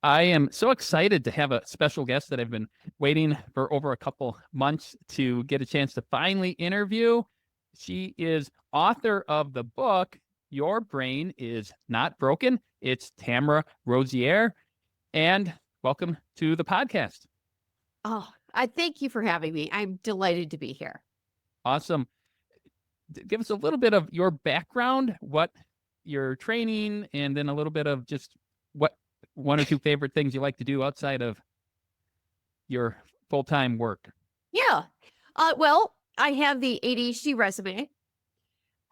I am so excited to have a special guest that I've been waiting for over a couple months to get a chance to finally interview. She is author of the book, Your Brain is Not Broken. It's Tamara Rosier. And welcome to the podcast. Oh, I thank you for having me. I'm delighted to be here. Awesome. Give us a little bit of your background, what your training, and then a little bit of just what one or two favorite things you like to do outside of your full-time work. Yeah. Well, I have the ADHD resume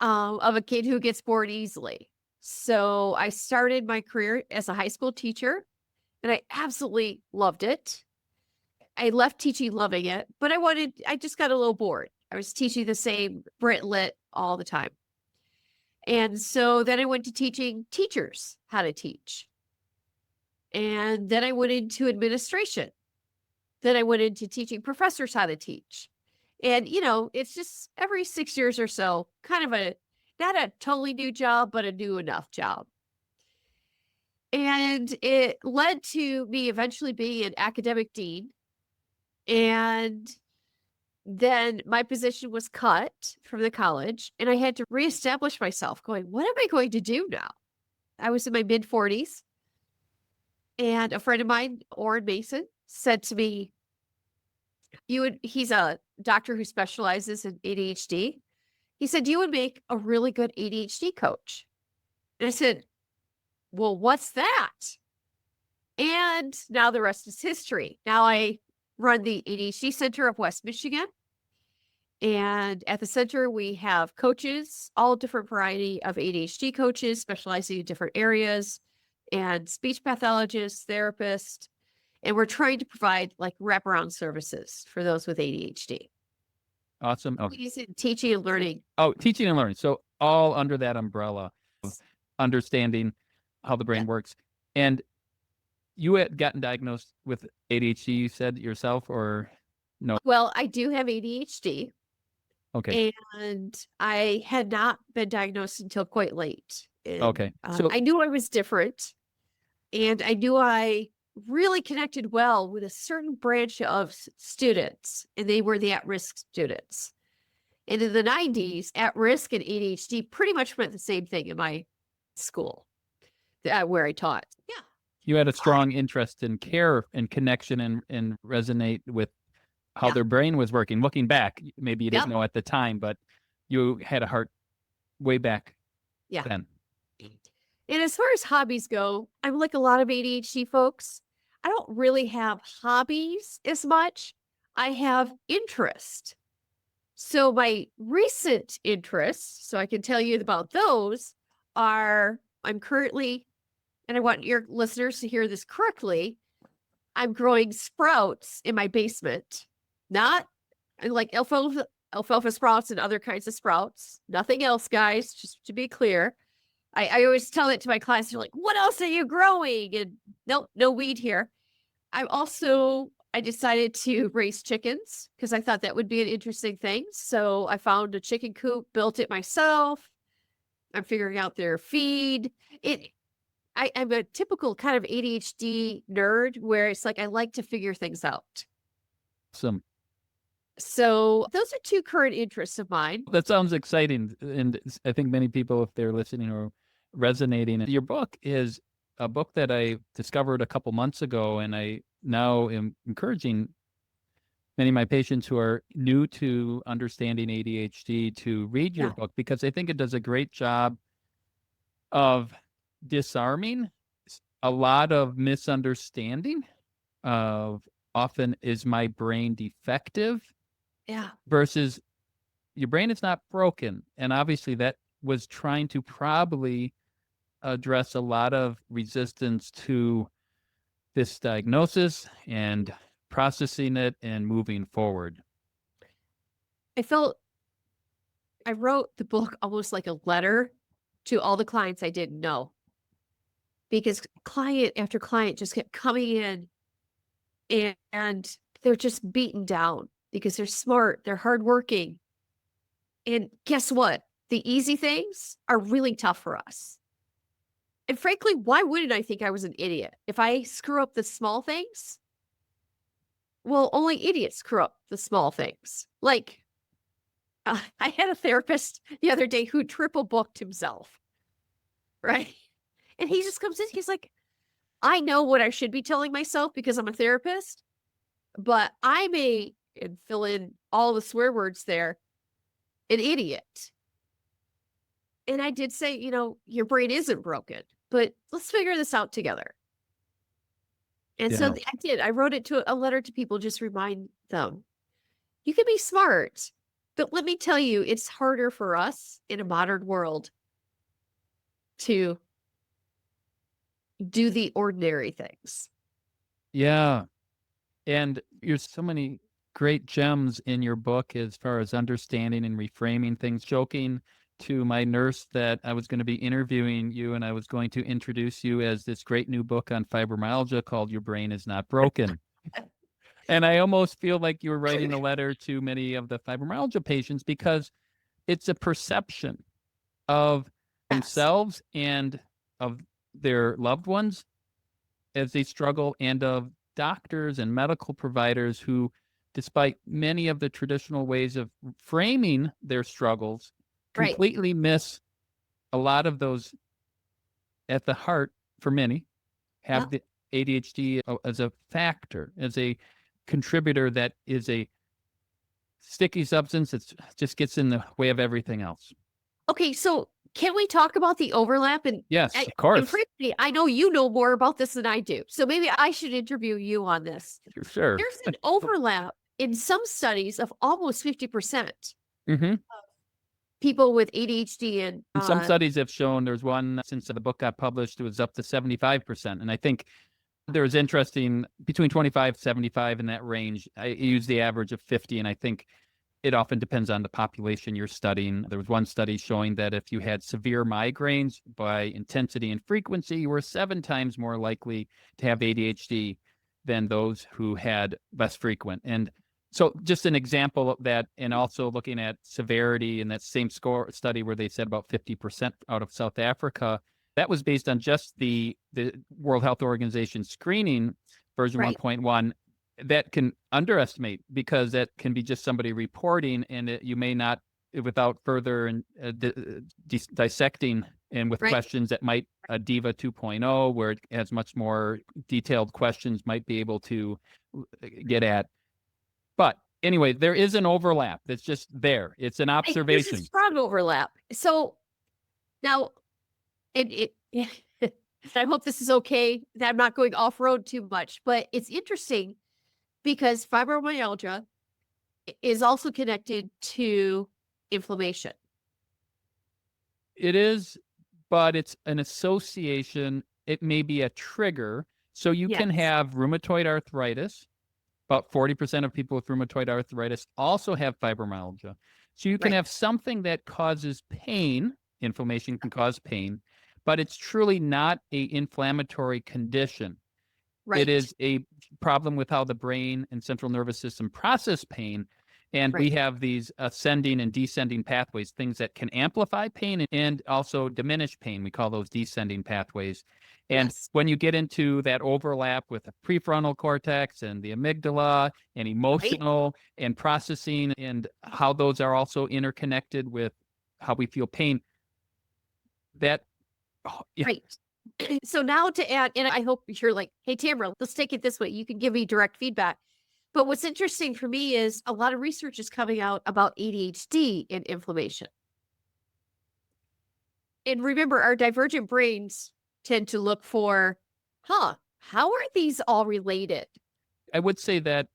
of a kid who gets bored easily. So I started my career as a high school teacher, and I absolutely loved it. I left teaching loving it, but I just got a little bored. I was teaching the same Brit Lit all the time. And so then I went to teaching teachers how to teach. And then I went into administration. Then I went into teaching professors how to teach. And, it's just every 6 years or so, kind of not a totally new job, but a new enough job. And it led to me eventually being an academic dean. And then my position was cut from the college, and I had to reestablish myself going, what am I going to do now? I was in my mid 40s, and a friend of mine, Orrin Mason, said to me, he's a doctor who specializes in ADHD. He said, you would make a really good ADHD coach. And I said, well, what's that? And now the rest is history. Now I run the ADHD Center of West Michigan. And at the center, we have coaches, all different variety of ADHD coaches specializing in different areas, and speech pathologists, therapists. And we're trying to provide like wraparound services for those with ADHD. Awesome. Okay. Using teaching and learning. Oh, teaching and learning. So all under that umbrella of understanding how the brain works. And you had gotten diagnosed with ADHD, you said yourself, or no? Well, I do have ADHD. Okay. And I had not been diagnosed until quite late. And, Okay. So I knew I was different, and I knew I really connected well with a certain branch of students, and they were the at-risk students. And in the 90s, at-risk and ADHD pretty much meant the same thing in my school where I taught. Yeah. You had a strong interest in care and connection and resonate with how their brain was working. Looking back, maybe you didn't know at the time, but you had a heart way back then. And as far as hobbies go, I'm like a lot of ADHD folks. I don't really have hobbies as much. I have interest. So my recent interests, so I can tell you about those, are I'm currently, and I want your listeners to hear this correctly, I'm growing sprouts in my basement. Not like alfalfa sprouts and other kinds of sprouts. Nothing else, guys, just to be clear. I always tell it to my clients. They're like, what else are you growing? And no weed here. I decided to raise chickens because I thought that would be an interesting thing. So I found a chicken coop, built it myself. I'm figuring out their feed. I'm a typical kind of ADHD nerd where it's like I like to figure things out. Awesome. So those are two current interests of mine. That sounds exciting. And I think many people, if they're listening, are resonating. Your book is a book that I discovered a couple months ago, and I now am encouraging many of my patients who are new to understanding ADHD to read your book, because I think it does a great job of disarming a lot of misunderstanding of often, is my brain defective? Versus your brain is not broken. And obviously that was trying to probably address a lot of resistance to this diagnosis and processing it and moving forward. I wrote the book almost like a letter to all the clients I didn't know, because client after client just kept coming in and they're just beaten down because they're smart, they're hardworking. And guess what? The easy things are really tough for us. And frankly, why wouldn't I think I was an idiot? If I screw up the small things, well, only idiots screw up the small things. Like, I had a therapist the other day who triple booked himself, right? And he just comes in, he's like, I know what I should be telling myself because I'm a therapist, but I'm and fill in all the swear words there, an idiot. And I did say, your brain isn't broken, but let's figure this out together. And so Yeah. I did. I wrote it to a letter to people, just remind them, you can be smart, but let me tell you, it's harder for us in a modern world to do the ordinary things. Yeah. And there's so many great gems in your book as far as understanding and reframing things. Joking to my nurse that I was going to be interviewing you and I was going to introduce you as this great new book on fibromyalgia called Your Brain is Not Broken. And I almost feel like you were writing a letter to many of the fibromyalgia patients because it's a perception of Yes. themselves and of their loved ones as they struggle, and of doctors and medical providers who, despite many of the traditional ways of framing their struggles, Right. completely miss a lot of those at the heart. For many, have the ADHD as a factor, as a contributor that is a sticky substance that just gets in the way of everything else. Okay, so can we talk about the overlap? And Yes, of and course. frankly, I know you know more about this than I do, so maybe I should interview you on this. Sure. There's an overlap in some studies of almost 50%. Mm-hmm. People with ADHD and some studies have shown, there's one since the book got published, it was up to 75%. And I think there's interesting between 25, 75 in that range. I use the average of 50, and I think it often depends on the population you're studying. There was one study showing that if you had severe migraines by intensity and frequency, you were 7 times more likely to have ADHD than those who had less frequent. And so just an example of that, and also looking at severity in that same score study where they said about 50% out of South Africa, that was based on just the World Health Organization screening version 1.1. That can underestimate, because that can be just somebody reporting, and you may not, without further dissecting and with questions that might, DIVA 2.0, where it has much more detailed questions, might be able to get at. But anyway, there is an overlap that's just there. It's an observation. There's a strong overlap. So now, I hope this is okay, that I'm not going off-road too much, but it's interesting because fibromyalgia is also connected to inflammation. It is, but it's an association. It may be a trigger. So you can have rheumatoid arthritis. About 40% of people with rheumatoid arthritis also have fibromyalgia. So you can have something that causes pain. Inflammation can cause pain, but it's truly not an inflammatory condition. It is a problem with how the brain and central nervous system process pain. And we have these ascending and descending pathways, things that can amplify pain and also diminish pain. We call those descending pathways. And when you get into that overlap with the prefrontal cortex and the amygdala and emotional and processing, and how those are also interconnected with how we feel pain, that So now to add, and I hope you're like, hey, Tamara, let's take it this way. You can give me direct feedback. But what's interesting for me is a lot of research is coming out about ADHD and inflammation. And remember, our divergent brains tend to look for, how are these all related? I would say that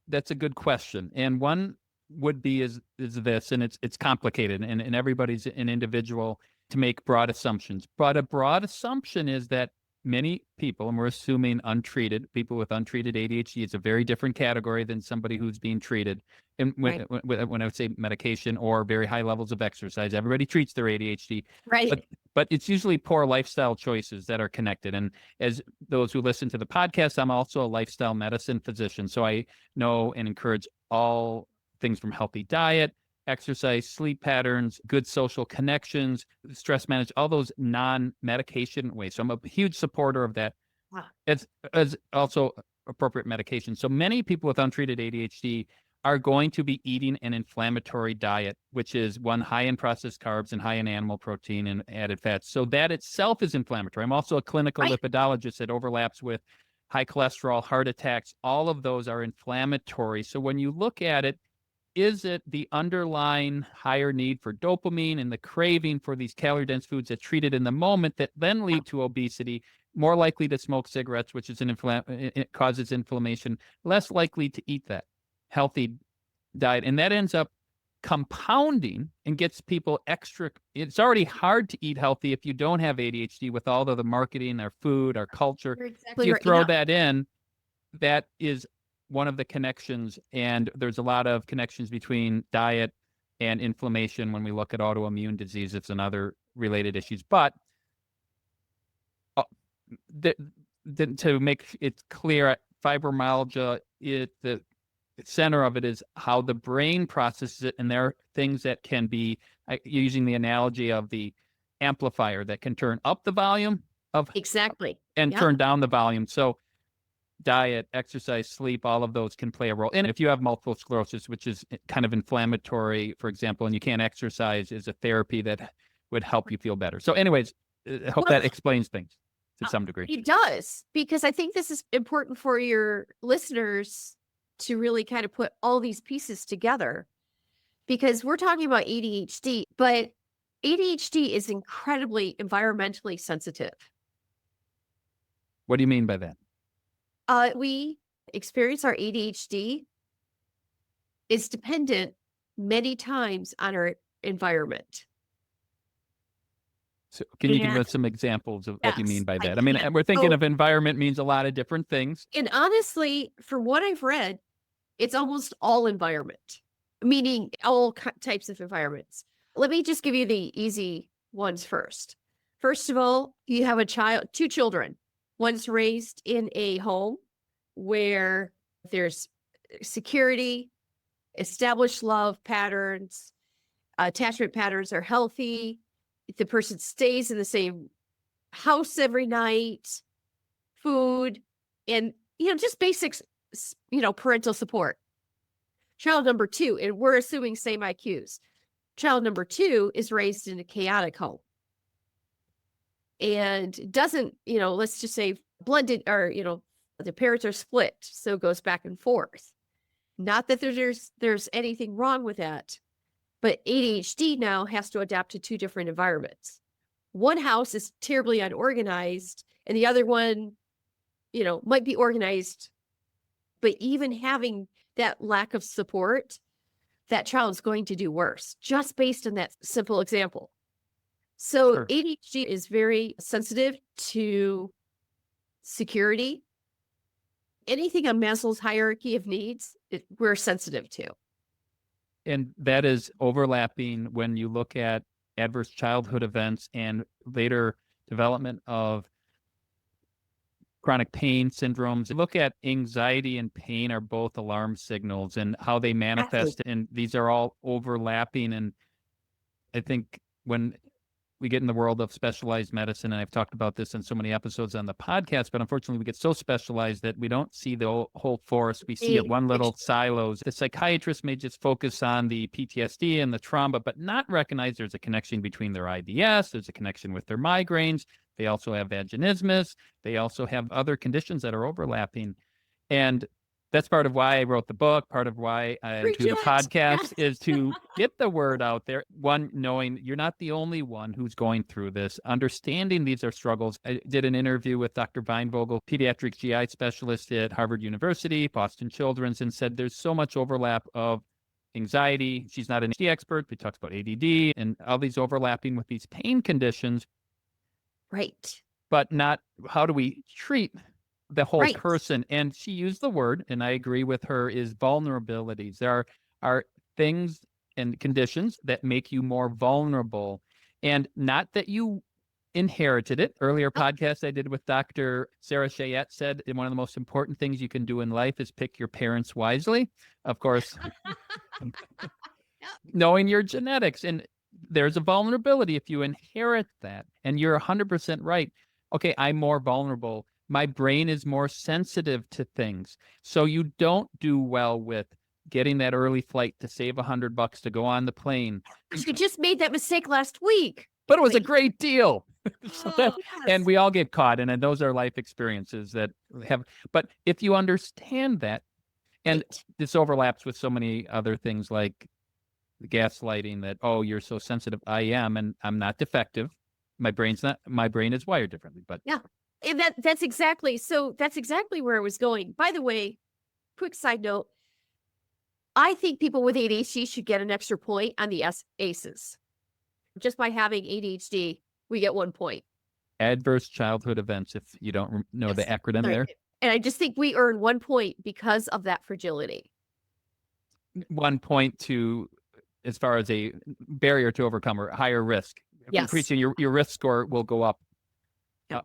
that's a good question. And one would be is this, and it's complicated, and everybody's an individual to make broad assumptions. But a broad assumption is that many people, and we're assuming untreated, people with untreated ADHD, it's a very different category than somebody who's being treated. And when I would say medication or very high levels of exercise, everybody treats their ADHD. But it's usually poor lifestyle choices that are connected. And as those who listen to the podcast, I'm also a lifestyle medicine physician. So I know and encourage all things from healthy diet, exercise, sleep patterns, good social connections, stress manage, all those non-medication ways. So I'm a huge supporter of that. Wow. As also appropriate medication. So many people with untreated ADHD are going to be eating an inflammatory diet, which is one high in processed carbs and high in animal protein and added fats. So that itself is inflammatory. I'm also a clinical Right. lipidologist that overlaps with high cholesterol, heart attacks. All of those are inflammatory. So when you look at it, is it the underlying higher need for dopamine and the craving for these calorie-dense foods that treat it in the moment that then lead to obesity, more likely to smoke cigarettes, which is it causes inflammation, less likely to eat that healthy diet. And that ends up compounding and gets people extra. It's already hard to eat healthy if you don't have ADHD with all of the marketing, our food, our culture. You're exactly You right. throw Yeah. that in, that is one of the connections. And there's a lot of connections between diet and inflammation when we look at autoimmune diseases and other related issues. But to make it clear, fibromyalgia, the center of it is how the brain processes it, and there are things that can be, using the analogy of the amplifier, that can turn up the volume of Exactly. and Yeah. turn down the volume. So diet, exercise, sleep, all of those can play a role. And if you have multiple sclerosis, which is kind of inflammatory, for example, and you can't exercise, is a therapy that would help you feel better. So anyways, I hope Well, that explains things to some degree. it does, because I think this is important for your listeners to really kind of put all these pieces together, because we're talking about ADHD, but ADHD is incredibly environmentally sensitive. What do you mean by that? We experience our ADHD is dependent many times on our environment. So can you give Yeah. us some examples of what you mean Yes, by I that? I mean, can. we're thinking So, of environment means a lot of different things. and honestly, from what I've read, it's almost all environment, meaning all types of environments. Let me just give you the easy ones first. First of all, you have two children. One's raised in a home where there's security, established love patterns, attachment patterns are healthy. The person stays in the same house every night, food, and, just basics, parental support. Child number two, and we're assuming same IQs. Child number two is raised in a chaotic home and doesn't, let's just say blended, or, the parents are split. So it goes back and forth. Not that there's anything wrong with that, but ADHD now has to adapt to two different environments. One house is terribly unorganized and the other one, might be organized, but even having that lack of support, that child's going to do worse, just based on that simple example. So Sure. ADHD is very sensitive to security. Anything on Maslow's hierarchy of needs, we're sensitive to. And that is overlapping when you look at adverse childhood events and later development of chronic pain syndromes. Look at anxiety and pain are both alarm signals, and how they manifest. And these are all overlapping. And I think when we get in the world of specialized medicine, and I've talked about this in so many episodes on the podcast, but unfortunately we get so specialized that we don't see the whole forest. We see it one little silos. The psychiatrist may just focus on the PTSD and the trauma, but not recognize there's a connection between their IBS, there's a connection with their migraines. They also have vaginismus. They also have other conditions that are overlapping. And that's part of why I wrote the book. Part of why I do the podcast is to get the word out there. One, knowing you're not the only one who's going through this, understanding these are struggles. I did an interview with Dr. Weinvogel, pediatric GI specialist at Harvard University, Boston Children's, and said there's so much overlap of anxiety. She's not an ADHD expert, but talks about ADD and all these overlapping with these pain conditions. Right. But not how do we treat the whole person. And she used the word, and I agree with her, is vulnerabilities. There are things and conditions that make you more vulnerable, and not that you inherited it. Earlier podcast I did with Dr. Sarah Chayette said one of the most important things you can do in life is pick your parents wisely. Of course, knowing your genetics. And there's a vulnerability if you inherit that. And you're 100% right. Okay, I'm more vulnerable. My brain is more sensitive to things. So you don't do well with getting that early flight to save $100 to go on the plane. You just made that mistake last week. But it was a great deal. And Yes. we all get caught, and those are life experiences that have. But if you understand that, and Right. this overlaps with so many other things like the gaslighting that, oh, you're so sensitive. I am, and I'm not defective. My brain is wired differently. But Yeah. And that's exactly where I was going. By the way, quick side note, I think people with ADHD should get an extra point on the ACEs. Just by having ADHD, we get 1 point. adverse childhood events, if you don't know the Yes. acronym Sorry. there. And I just think we earn 1 point because of that fragility. 1 point to, as far as a barrier to overcome or higher risk. Yes. Increasing your risk score will go up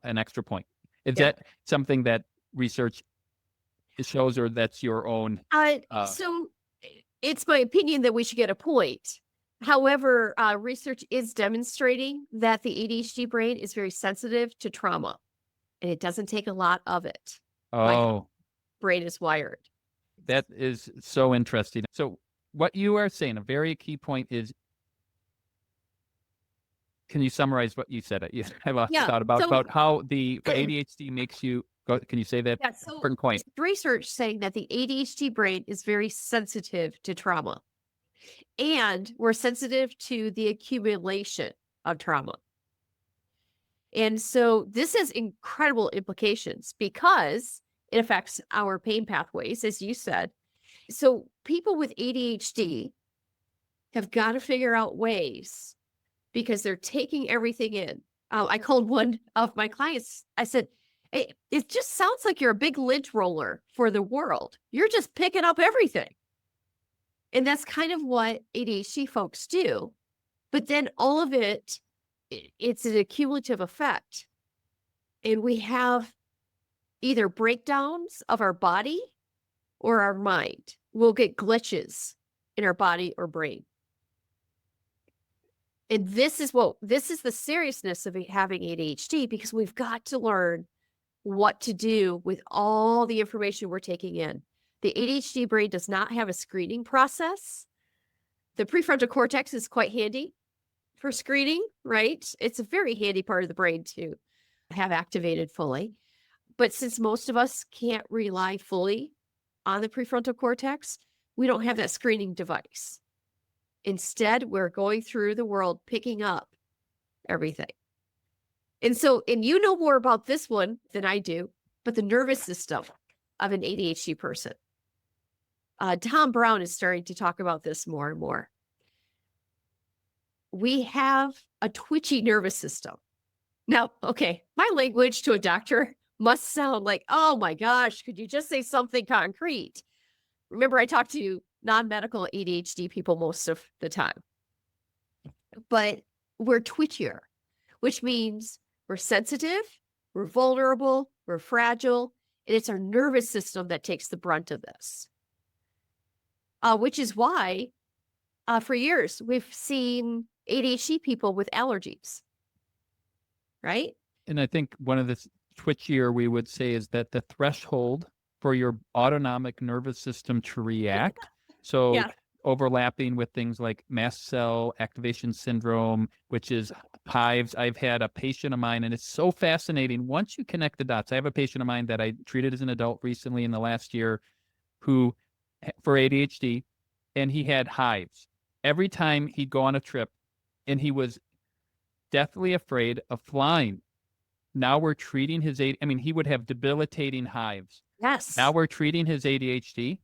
an extra point. Is that something that research shows, or that's your own? So it's my opinion that we should get a point. However, research is demonstrating that the ADHD brain is very sensitive to trauma, and it doesn't take a lot of it. Oh, Brain is wired. that is so interesting. So what you are saying, a very key point is, can you summarize what you said? I lost thought about how the ADHD makes you go. Can you say that? Yeah, so important point? research saying that the ADHD brain is very sensitive to trauma, and we're sensitive to the accumulation of trauma. And so this has incredible implications because it affects our pain pathways, as you said. So people with ADHD have got to figure out ways, because they're taking everything in. I called one of my clients. I said, it just sounds like you're a big lint roller for the world. You're just picking up everything. And that's kind of what ADHD folks do. But then all of it, it's an accumulative effect. And we have either breakdowns of our body or our mind. We'll get glitches in our body or brain. And this is the seriousness of having ADHD, because we've got to learn what to do with all the information we're taking in. The ADHD brain does not have a screening process. The prefrontal cortex is quite handy for screening, right? It's a very handy part of the brain to have activated fully. But since most of us can't rely fully on the prefrontal cortex, we don't have that screening device. Instead, we're going through the world picking up everything. And you know more about this one than I do, but the nervous system of an ADHD person. Tom Brown is starting to talk about this more and more. We have a twitchy nervous system. Now, okay, my language to a doctor must sound like, oh my gosh, could you just say something concrete? Remember, I talk to non-medical ADHD people most of the time. But we're twitchier, which means we're sensitive, we're vulnerable, we're fragile, and it's our nervous system that takes the brunt of this. Which is why, for years, we've seen ADHD people with allergies, right? And I think one of the twitchier we would say is that the threshold for your autonomic nervous system to react. So overlapping with things like mast cell activation syndrome, which is hives. I've had a patient of mine, and it's so fascinating. Once you connect the dots, I have a patient of mine that I treated as an adult recently in the last year who, for ADHD, and he had hives. Every time he'd go on a trip, and he was deathly afraid of flying. Now we're treating his he would have debilitating hives. Yes. Now we're treating his ADHD.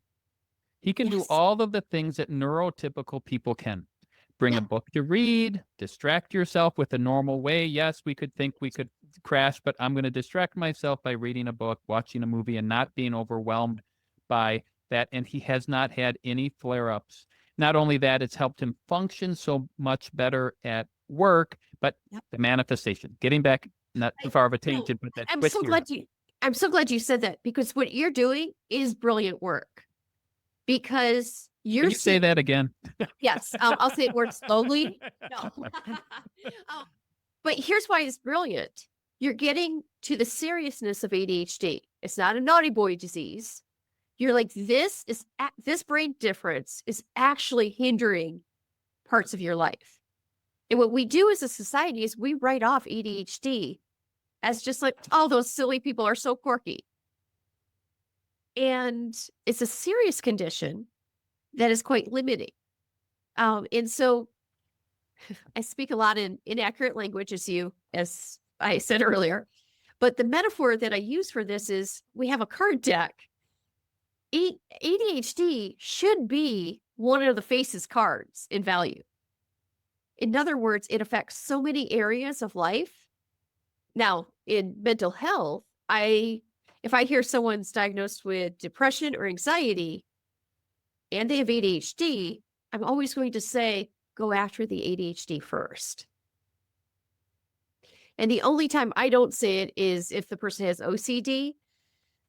He can do all of the things that neurotypical people can. Bring a book to read, distract yourself with a normal way. Yes, we could think we could crash, but I'm going to distract myself by reading a book, watching a movie, and not being overwhelmed by that. And he has not had any flare-ups. Not only that, it's helped him function so much better at work, but the manifestation, getting back, not too far of a tangent, but that I'm so glad you said that, because what you're doing is brilliant work, because You're Can you say that again? Yes, I'll say it more slowly. No. Um, but here's why it's brilliant. You're getting to the seriousness of ADHD. It's not a naughty boy disease. You're like, this brain difference is actually hindering parts of your life. And what we do as a society is we write off ADHD as just like, oh, those silly people are so quirky. And it's a serious condition that is quite limiting. And so I speak a lot in inaccurate language, as I said earlier. But the metaphor that I use for this is we have a card deck. ADHD should be one of the face's cards in value. In other words, it affects so many areas of life. Now, in mental health, if I hear someone's diagnosed with depression or anxiety and they have ADHD, I'm always going to say, go after the ADHD first. And the only time I don't say it is if the person has OCD,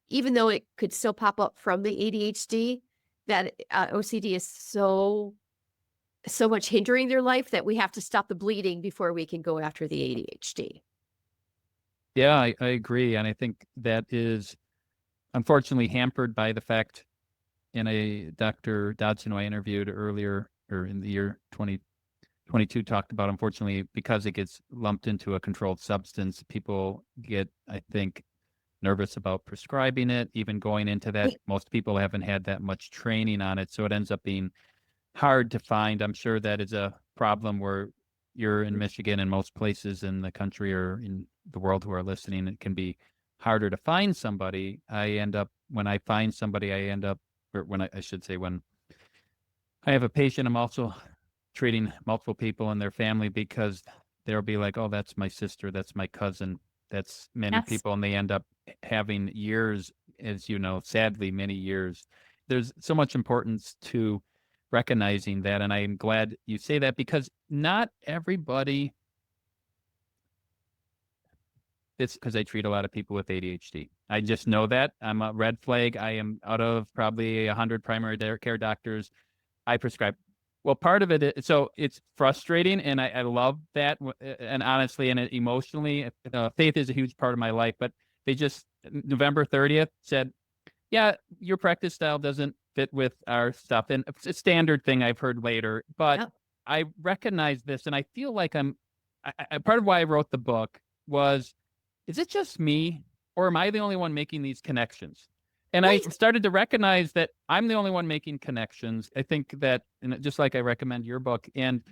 even though it could still pop up from the ADHD, that OCD is so much hindering their life that we have to stop the bleeding before we can go after the ADHD. Yeah, I agree. And I think that is unfortunately hampered by the fact, and Dr. Dodson, who I interviewed earlier or in the year 2022, talked about, unfortunately, because it gets lumped into a controlled substance, people get, I think, nervous about prescribing it, even going into that. Most people haven't had that much training on it. So it ends up being hard to find. I'm sure that is a problem where you're in Michigan and most places in the country or in the world who are listening, it can be harder to find somebody. When I find somebody, or when I should say, when I have a patient, I'm also treating multiple people and their family, because they'll be like, oh, that's my sister, that's my cousin, that's many Yes. people. And they end up having years, as you know, sadly, many years. There's so much importance to recognizing that. And I'm glad you say that, because not everybody, it's because I treat a lot of people with ADHD. I just know that. I'm a red flag. I am out of probably 100 primary care doctors. I prescribe. Well, part of it is, so it's frustrating, and I love that. And honestly, and emotionally, faith is a huge part of my life. But they just, November 30th, said, yeah, your practice style doesn't fit with our stuff. And it's a standard thing I've heard later. But Yep. I recognize this, and I feel like part of why I wrote the book was, is it just me, or am I the only one making these connections? And I started to recognize that I'm the only one making connections. I think that, and just like I recommend your book, and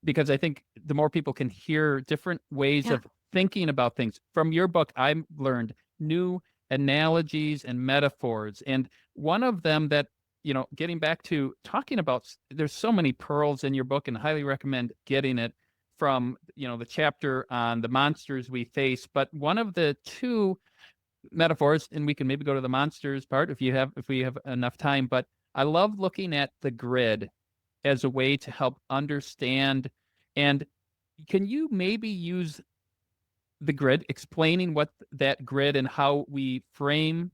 because I think the more people can hear different ways of thinking about things from your book, I've learned new analogies and metaphors. And one of them that, getting back to talking about, there's so many pearls in your book, and highly recommend getting it from, the chapter on the monsters we face. But one of the two metaphors, and we can maybe go to the monsters part if we have enough time, but I love looking at the grid as a way to help understand. And can you maybe use the grid, explaining what that grid and how we frame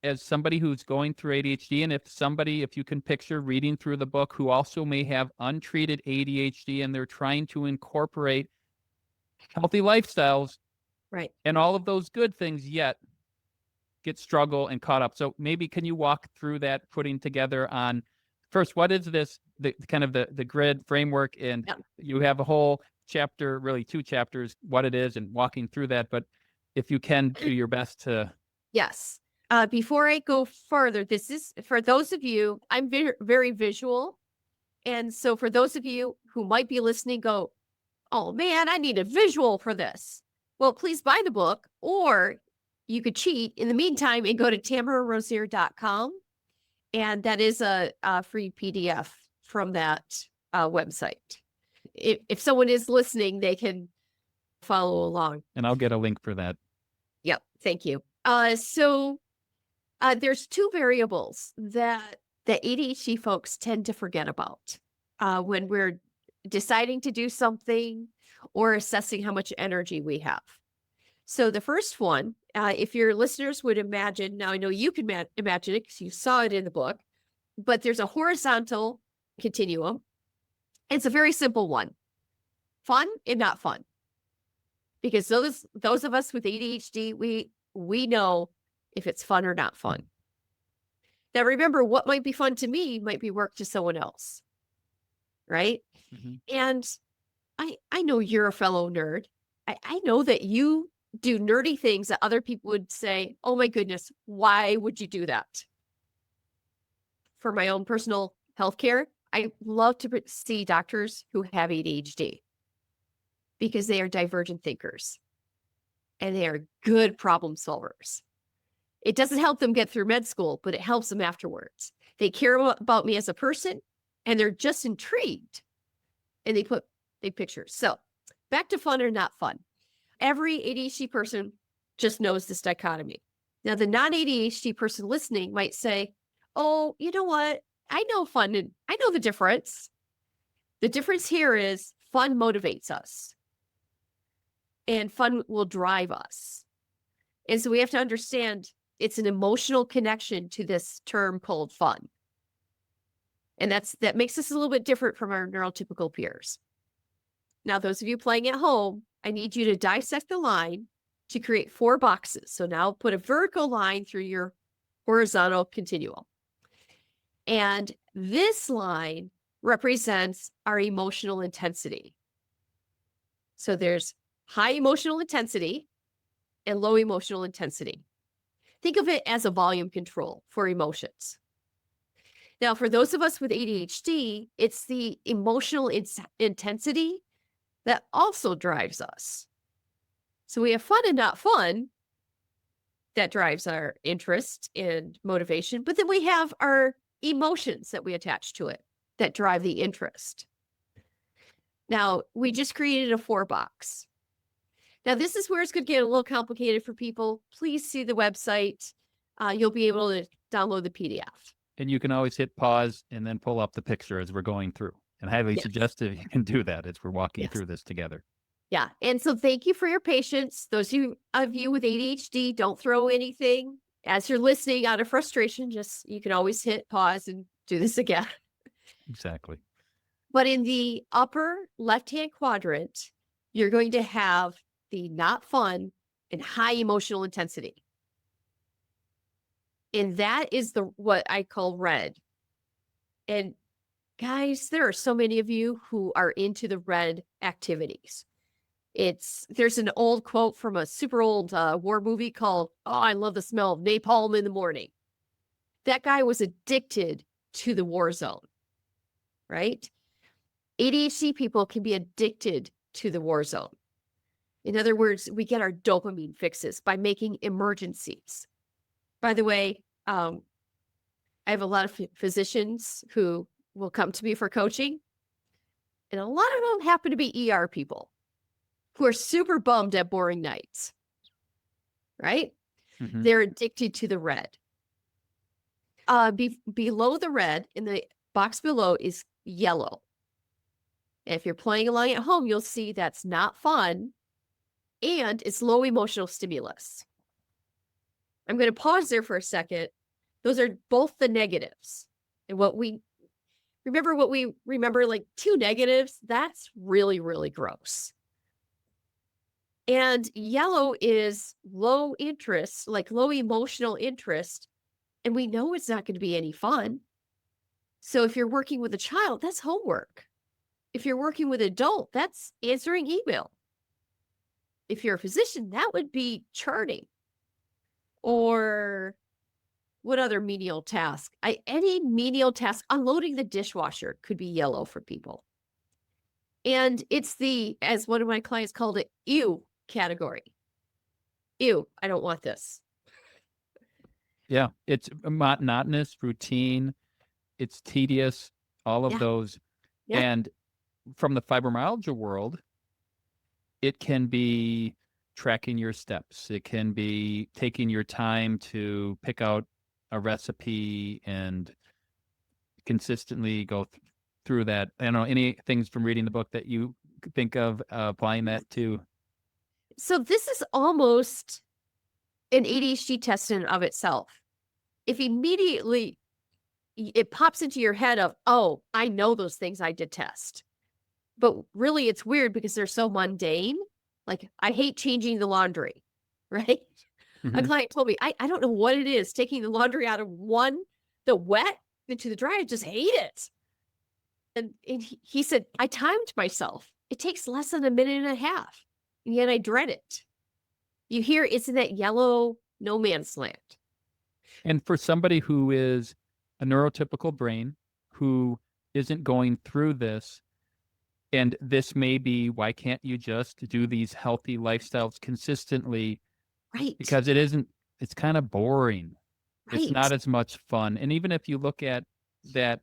as somebody who's going through ADHD, and if you can picture reading through the book who also may have untreated ADHD and they're trying to incorporate healthy lifestyles, Right. and all of those good things, yet get struggle and caught up. So maybe can you walk through that, putting together on first, what is this, the kind of the grid framework, and you have a whole chapter, really two chapters, what it is, and walking through that. But if you can do your best to. Yes. Before I go further, this is for those of you, I'm very, very visual. And so for those of you who might be listening, go, oh man, I need a visual for this. Well, please buy the book, or you could cheat in the meantime and go to tamararosier.com. And that is a free PDF from that website. If someone is listening, they can follow along. And I'll get a link for that. Yep. Thank you. So there's two variables that the ADHD folks tend to forget about when we're deciding to do something or assessing how much energy we have. So the first one, if your listeners would imagine, now I know you can imagine it because you saw it in the book, but there's a horizontal continuum. It's a very simple one. Fun and not fun. Because those of us with ADHD, we know if it's fun or not fun. Now remember, what might be fun to me might be work to someone else. Right? Mm-hmm. And I know you're a fellow nerd. I know that you do nerdy things that other people would say, oh my goodness, why would you do that? For my own personal healthcare, I love to see doctors who have ADHD because they are divergent thinkers and they are good problem solvers. It doesn't help them get through med school, but it helps them afterwards. They care about me as a person and they're just intrigued and they put big pictures. So back to fun or not fun. Every ADHD person just knows this dichotomy. Now, the non-ADHD person listening might say, oh, you know what? I know fun and I know the difference. The difference here is fun motivates us and fun will drive us. And so we have to understand it's an emotional connection to this term called fun. And that makes us a little bit different from our neurotypical peers. Now, those of you playing at home, I need you to dissect the line to create 4 boxes. So now put a vertical line through your horizontal continuum. And this line represents our emotional intensity. So there's high emotional intensity and low emotional intensity. Think of it as a volume control for emotions. Now, for those of us with ADHD, it's the emotional intensity that also drives us. So we have fun and not fun that drives our interest and motivation, but then we have our emotions that we attach to it that drive the interest. Now, we just created a 4 box. Now, this is where it's going to get a little complicated for people. Please see the website. You'll be able to download the PDF. And you can always hit pause and then pull up the picture as we're going through. And I highly suggest if you can do that as we're walking through this together. Yeah. And so thank you for your patience. Those of you with ADHD, don't throw anything. As you're listening out of frustration, you can always hit pause and do this again. Exactly. But in the upper left-hand quadrant, you're going to have the not fun and high emotional intensity. And that is what I call red. And guys, there are so many of you who are into the red activities. There's an old quote from a super old war movie called, oh, I love the smell of napalm in the morning. That guy was addicted to the war zone, right? ADHD people can be addicted to the war zone. In other words, we get our dopamine fixes by making emergencies. By the way, I have a lot of physicians who will come to me for coaching, and a lot of them happen to be ER people who are super bummed at boring nights, right? Mm-hmm. They're addicted to the red. Below the red, in the box below, is yellow. And if you're playing along at home, you'll see that's not fun, and it's low emotional stimulus. I'm going to pause there for a second. Those are both the negatives. And what we remember, like 2 negatives, that's really, really gross. And yellow is low interest, like low emotional interest. And we know it's not going to be any fun. So if you're working with a child, that's homework. If you're working with an adult, that's answering email. If you're a physician, that would be charting. Or what other menial task? Any menial task, unloading the dishwasher could be yellow for people. And it's as one of my clients called it, ew category. Ew, I don't want this. Yeah, it's monotonous, routine, it's tedious, all of those. Yeah. And from the fibromyalgia world, it can be tracking your steps. It can be taking your time to pick out a recipe and consistently go through that. I don't know, any things from reading the book that you think of applying that to? So this is almost an ADHD test in and of itself. If immediately it pops into your head of, oh, I know those things I detest. But really, it's weird because they're so mundane. Like, I hate changing the laundry, right? A Mhm. client told me, I don't know what it is, taking the laundry out of the wet into the dry. I just hate it. And he said, I timed myself. It takes less than a minute and a half. And yet I dread it. You hear it's in that yellow no man's land. And for somebody who is a neurotypical brain, who isn't going through this, and this may be, why can't you just do these healthy lifestyles consistently? Right. Because it's kind of boring. It's Right. not as much fun. And even if you look at that,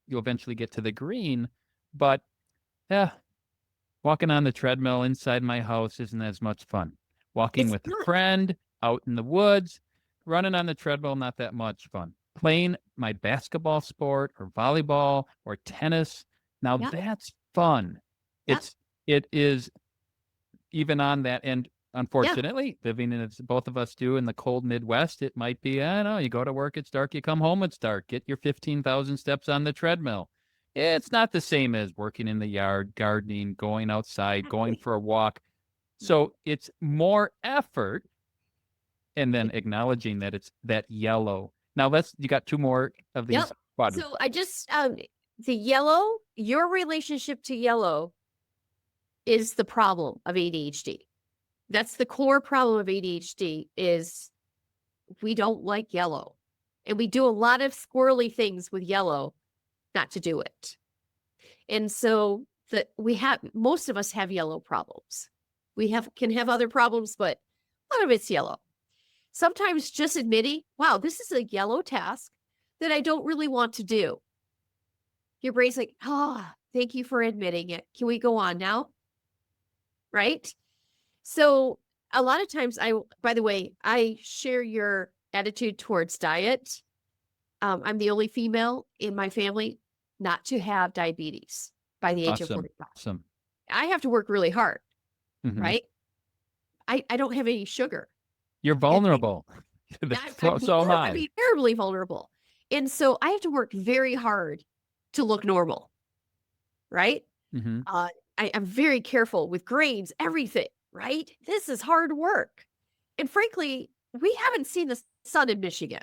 you'll eventually get to the green, but yeah, walking on the treadmill inside my house isn't as much fun. Walking It's with a not. friend out in the woods, running on the treadmill, not that much fun. Playing my basketball sport or volleyball or tennis, now Yep. that's fun. Yep. It is even on that. And Yeah. unfortunately, living in as both of us do in the cold Midwest, it might be, I don't know, you go to work, it's dark, you come home, it's dark, get your 15,000 steps on the treadmill. It's not the same as working in the yard, gardening, going outside, going Exactly. for a walk. So it's more effort, and then It- acknowledging that it's that yellow. Now you got two more of Yep. these quadrants. So I just the yellow, your relationship to yellow is the problem of ADHD. That's the core problem of ADHD is we don't like yellow. And we do a lot of squirrely things with yellow not to do it. And so most of us have yellow problems. Can have other problems, but a lot of it's yellow. Sometimes just admitting, wow, this is a yellow task that I don't really want to do. Your brain's like, thank you for admitting it. Can we go on now? Right? So a lot of times by the way, I share your attitude towards diet. I'm the only female in my family not to have diabetes by the age of Awesome. 45. Awesome. I have to work really hard, Hmm. right? I don't have any sugar. You're And vulnerable. So am I I. mean, terribly vulnerable. And so I have to work very hard to look normal, right? Hmm. Uh, I'm very careful with grains, everything, right? This is hard work. And frankly, we haven't seen the sun in Michigan.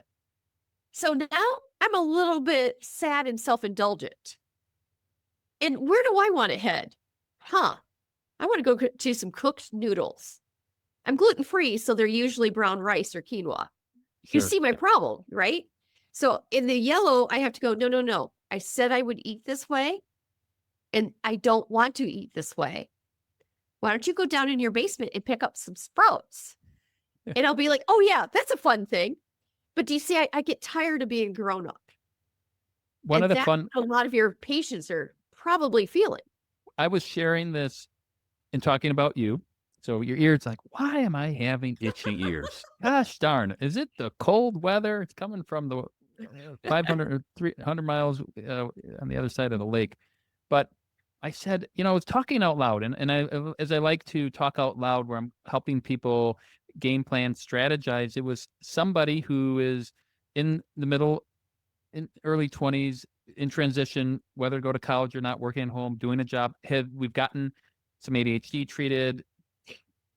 So now I'm a little bit sad and self indulgent. And where do I want to head? I want to go to some cooked noodles. I'm gluten free, so they're usually brown rice or quinoa. You Sure. see my problem, right? So in the yellow, I have to go, no, no, no. I said I would eat this way, and I don't want to eat this way. Why don't you go down in your basement and pick up some sprouts? And I'll be like, oh, yeah, that's a fun thing. But do you see, I get tired of being grown up. One And of the that's fun, what a lot of your patients are probably feeling. I was sharing this and talking about you. So your ears like, why am I having itchy ears? Gosh darn, is it the cold weather? It's coming from the 500 or 300 miles on the other side of the lake. But I said, I was talking out loud, and as I like to talk out loud where I'm helping people game plan, strategize, it was somebody who is in the middle, in early 20s, in transition, whether to go to college or not, working at home, doing a job. We've gotten some ADHD treated,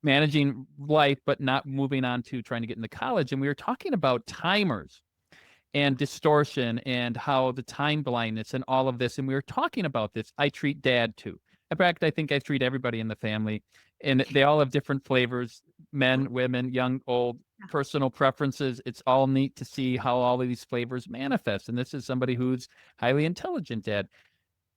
managing life, but not moving on to trying to get into college. And we were talking about timers and distortion and how the time blindness and all of this. And we were talking about this. I treat dad too. In fact, I think I treat everybody in the family, and they all have different flavors, men, women, young, old, personal preferences. It's all neat to see how all of these flavors manifest. And this is somebody who's highly intelligent, dad.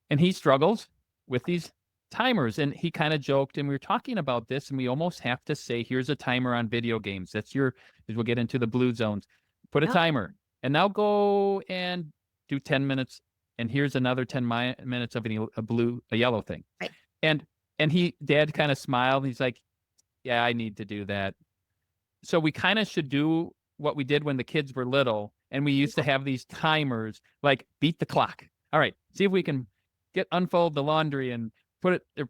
And he struggles with these timers. And he kind of joked, and we were talking about this, and we almost have to say, here's a timer on video games. We'll get into the blue zones. Put a Yep. timer, and now go and do 10 minutes. And here's another 10 minutes of a yellow thing. Right. And dad kind of smiled. He's like, yeah, I need to do that. So we kind of should do what we did when the kids were little. And we used to have these timers, like beat the clock. All right, see if we can unfold the laundry and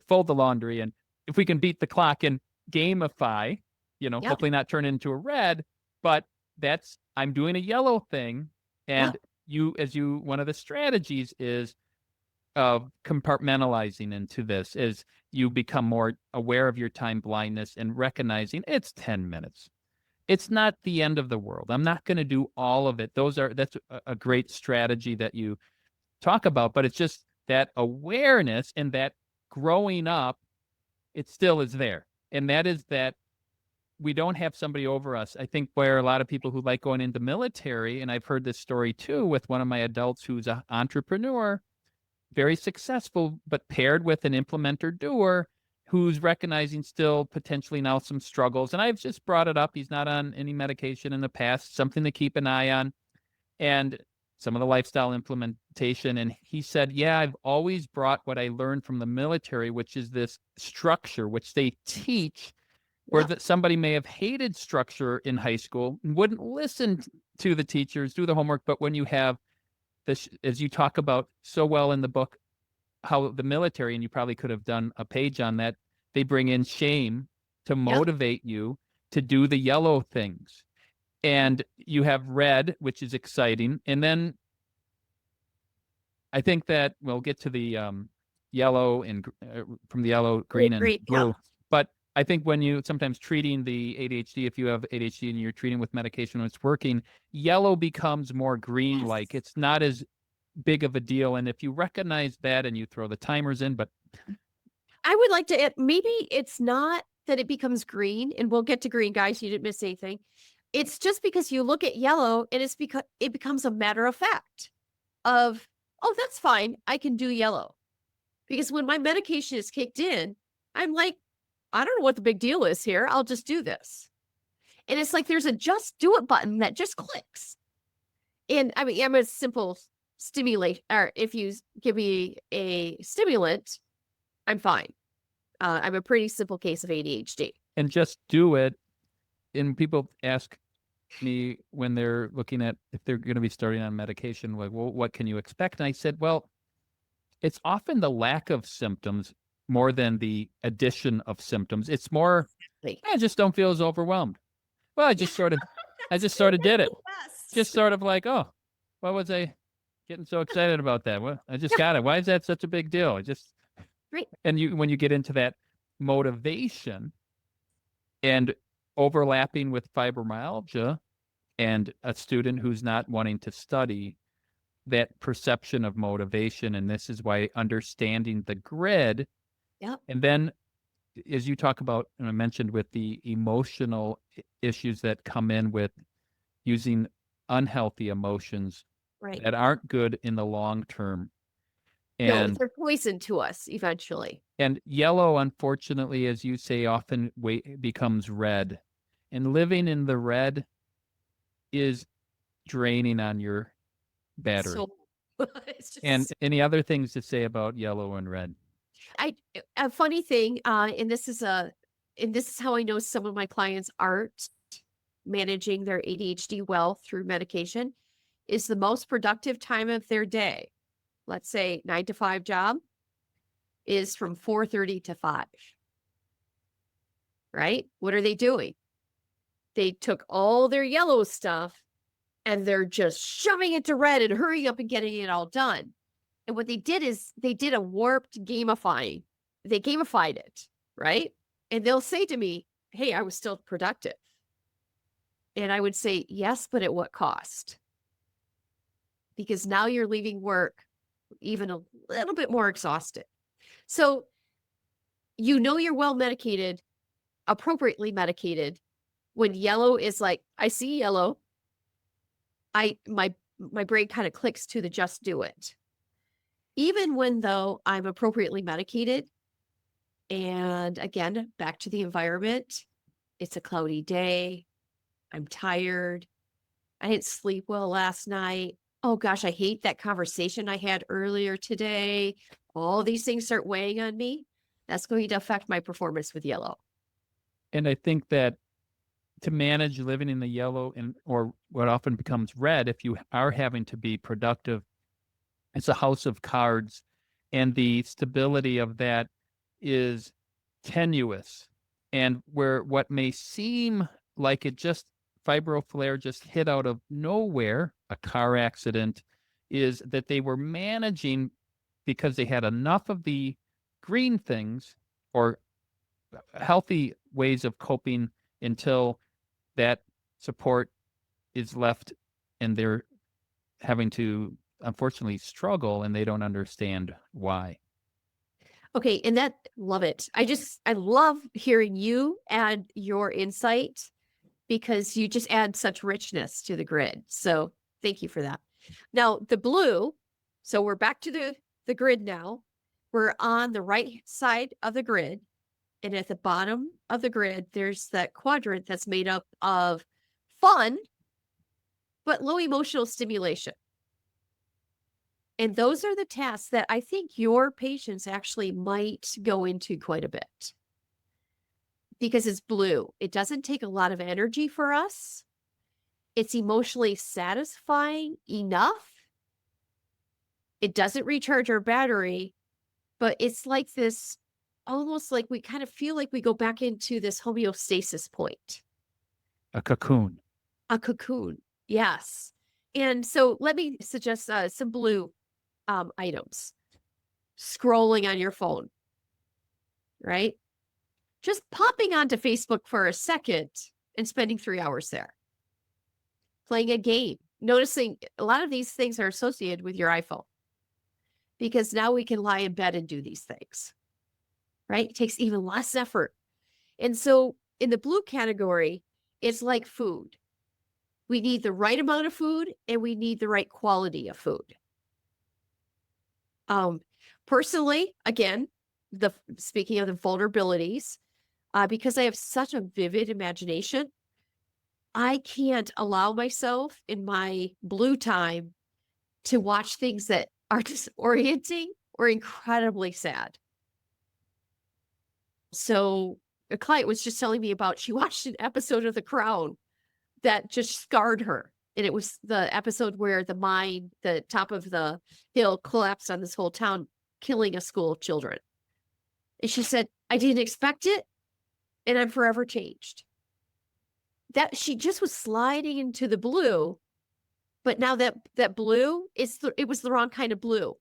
fold the laundry. And if we can beat the clock and gamify, Yep. hopefully not turn it into a red, but I'm doing a yellow thing. And Yep. one of the strategies is compartmentalizing into this is you become more aware of your time blindness and recognizing it's 10 minutes. It's not the end of the world. I'm not going to do all of it. That's a great strategy that you talk about, but it's just that awareness and that growing up, it still is there. And that is that we don't have somebody over us. I think where a lot of people who like going into military, and I've heard this story too with one of my adults who's an entrepreneur, very successful, but paired with an implementer doer who's recognizing still potentially now some struggles. And I've just brought it up. He's not on any medication in the past, something to keep an eye on. And some of the lifestyle implementation. And he said, yeah, I've always brought what I learned from the military, which is this structure, which they teach, where Yeah. that somebody may have hated structure in high school and wouldn't listen to the teachers, do the homework. But when you have this, as you talk about so well in the book, how the military, and you probably could have done a page on that, they bring in shame to Yeah. motivate you to do the yellow things. And you have red, which is exciting. And then I think that we'll get to the yellow and from the yellow, green, and Great. Yeah. blue. But I think when you sometimes treating the ADHD, if you have ADHD and you're treating with medication when it's working, yellow becomes more green-like. Yes. It's not as big of a deal. And if you recognize that and you throw the timers in, but I would like to add, maybe it's not that it becomes green, and we'll get to green, guys. You didn't miss anything. It's just because you look at yellow and it's because it becomes a matter of fact of, oh, that's fine. I can do yellow. Because when my medication is kicked in, I'm like, I don't know what the big deal is here. I'll just do this. And it's like there's a just do it button that just clicks. And I mean, I'm a simple stimulate, or if you give me a stimulant, I'm fine. I'm a pretty simple case of ADHD. and just do it. And people ask me when they're looking at if they're going to be starting on medication, like, well, what can you expect? And I said, well, it's often the lack of symptoms more than the addition of symptoms. It's more, Like, I just don't feel as overwhelmed. Well, I just sort of did it. Just sort of like, oh, why was I getting so excited about that? Well, I just got it. Why is that such a big deal? I just, Right. and when you get into that motivation and overlapping with fibromyalgia and a student who's not wanting to study, that perception of motivation. And this is why understanding the grid. Yep. And then as you talk about, and I mentioned with the emotional issues that come in with using unhealthy emotions Right. that aren't good in the long term. No, And they're poison to us eventually. yellow, unfortunately, as you say, often becomes red. And living in the red is draining on your battery. So it's just, And any other things to say about yellow and red? a funny thing, and this is how I know some of my clients aren't managing their ADHD well through medication, is the most productive time of their day. Let's say 9 to 5 job is from 4:30 to 5. Right? What are they doing? They took all their yellow stuff and they're just shoving it to red and hurrying up and getting it all done. And what they did is they did a warped gamifying. They gamified it, right? And they'll say to me, hey, I was still productive. And I would say, yes, but at what cost? Because now you're leaving work even a little bit more exhausted. So you know you're well medicated, appropriately medicated, when yellow is like, I see yellow. My brain kind of clicks to the just do it. Even when though I'm appropriately medicated, and again, back to the environment, it's a cloudy day. I'm tired. I didn't sleep well last night. Oh gosh, I hate that conversation I had earlier today. All these things start weighing on me. That's going to affect my performance with yellow. And I think that to manage living in the yellow or what often becomes red, if you are having to be productive, it's a house of cards, and the stability of that is tenuous. And where what may seem like it just fibroflare just hit out of nowhere, a car accident, is that they were managing because they had enough of the green things or healthy ways of coping until that support is left and they're having to unfortunately struggle and they don't understand why. Okay, and love it. I love hearing you add your insight because you just add such richness to the grid. So thank you for that. Now the blue, so we're back to the grid now. We're on the right side of the grid. And at the bottom of the grid, there's that quadrant that's made up of fun, but low emotional stimulation. And those are the tasks that I think your patients actually might go into quite a bit because it's blue. It doesn't take a lot of energy for us. It's emotionally satisfying enough. It doesn't recharge our battery, but it's like this, almost like we kind of feel like we go back into this homeostasis point. A cocoon. A cocoon. Yes. And so let me suggest some blue items. Scrolling on your phone, right? Just popping onto Facebook for a second and spending 3 hours there. Playing a game. Noticing a lot of these things are associated with your iPhone because now we can lie in bed and do these things, right? It takes even less effort. And so in the blue category, it's like food. We need the right amount of food and we need the right quality of food. Personally, again, speaking of the vulnerabilities, because I have such a vivid imagination, I can't allow myself in my blue time to watch things that are disorienting or incredibly sad. So a client was just telling me about, she watched an episode of The Crown that just scarred her. And it was the episode where the top of the hill collapsed on this whole town, killing a school of children. And she said, I didn't expect it, and I'm forever changed. That she just was sliding into the blue, but now that blue it was the wrong kind of blue.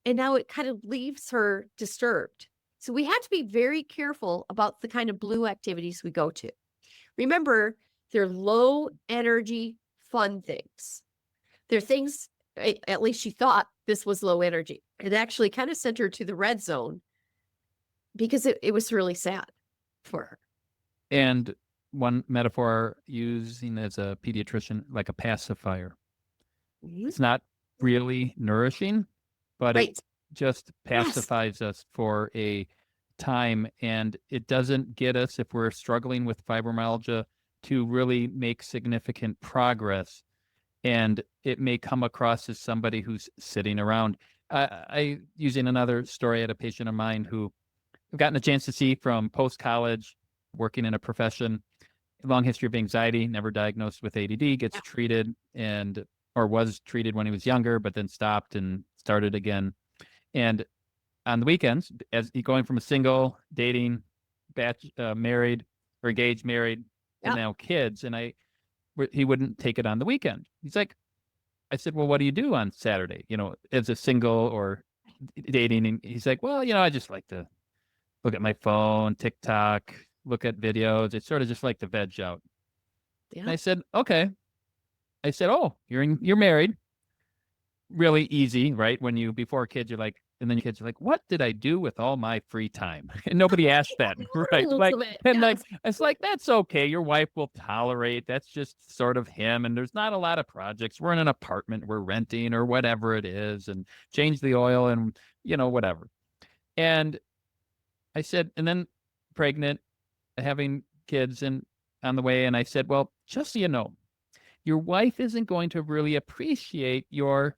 And now it kind of leaves her disturbed. So we have to be very careful about the kind of blue activities we go to. Remember, they're low energy fun things. They're things, at least she thought this was low energy. It actually kind of sent her to the red zone because it was really sad for her. And one metaphor using as a pediatrician, like a pacifier. Mhm. It's not really nourishing, but Right. it just pacifies us for a time. And it doesn't get us, if we're struggling with fibromyalgia, to really make significant progress. And it may come across as somebody who's sitting around. I using another story, I had a patient of mine who I've gotten a chance to see from post-college, working in a profession, long history of anxiety, never diagnosed with ADD, gets treated or was treated when he was younger, but then stopped and started again. And on the weekends, as he going from a single, dating, married or engaged, married, and now kids, and he wouldn't take it on the weekend. He's like, I said, well, what do you do on Saturday? As a single or dating? And he's like, well, I just like to look at my phone, TikTok, look at videos. It's sort of just like to veg out. Yeah. And I said, okay. I said, oh, you're married. Really easy, right? Before kids, you're like, and then your kids are like, what did I do with all my free time? And nobody asked that, right? It's like, that's okay. Your wife will tolerate. That's just sort of him. And there's not a lot of projects. We're in an apartment, we're renting or whatever it is, and change the oil and, whatever. And I said, and then pregnant, having kids and on the way. And I said, well, just so you know, your wife isn't going to really appreciate your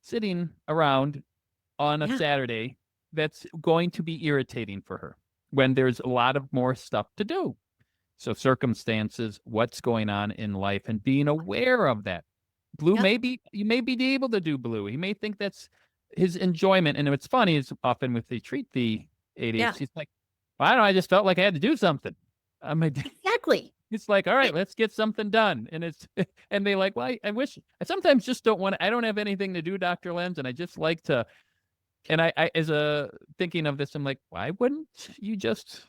sitting around on a Saturday. That's going to be irritating for her when there's a lot of more stuff to do. So circumstances, what's going on in life, and being aware of that. Blue, you may be able to do blue. He may think that's his enjoyment. And what's funny is often if they treat the ADHD, he's like, well, I don't know, I just felt like I had to do something. Exactly. It's like, all right, It, let's get something done. And it's, and they like, well, I wish, I sometimes just don't want to, I don't have anything to do, Dr. Lenz, and I just like to, and I, as a thinking of this, I'm like, why wouldn't you just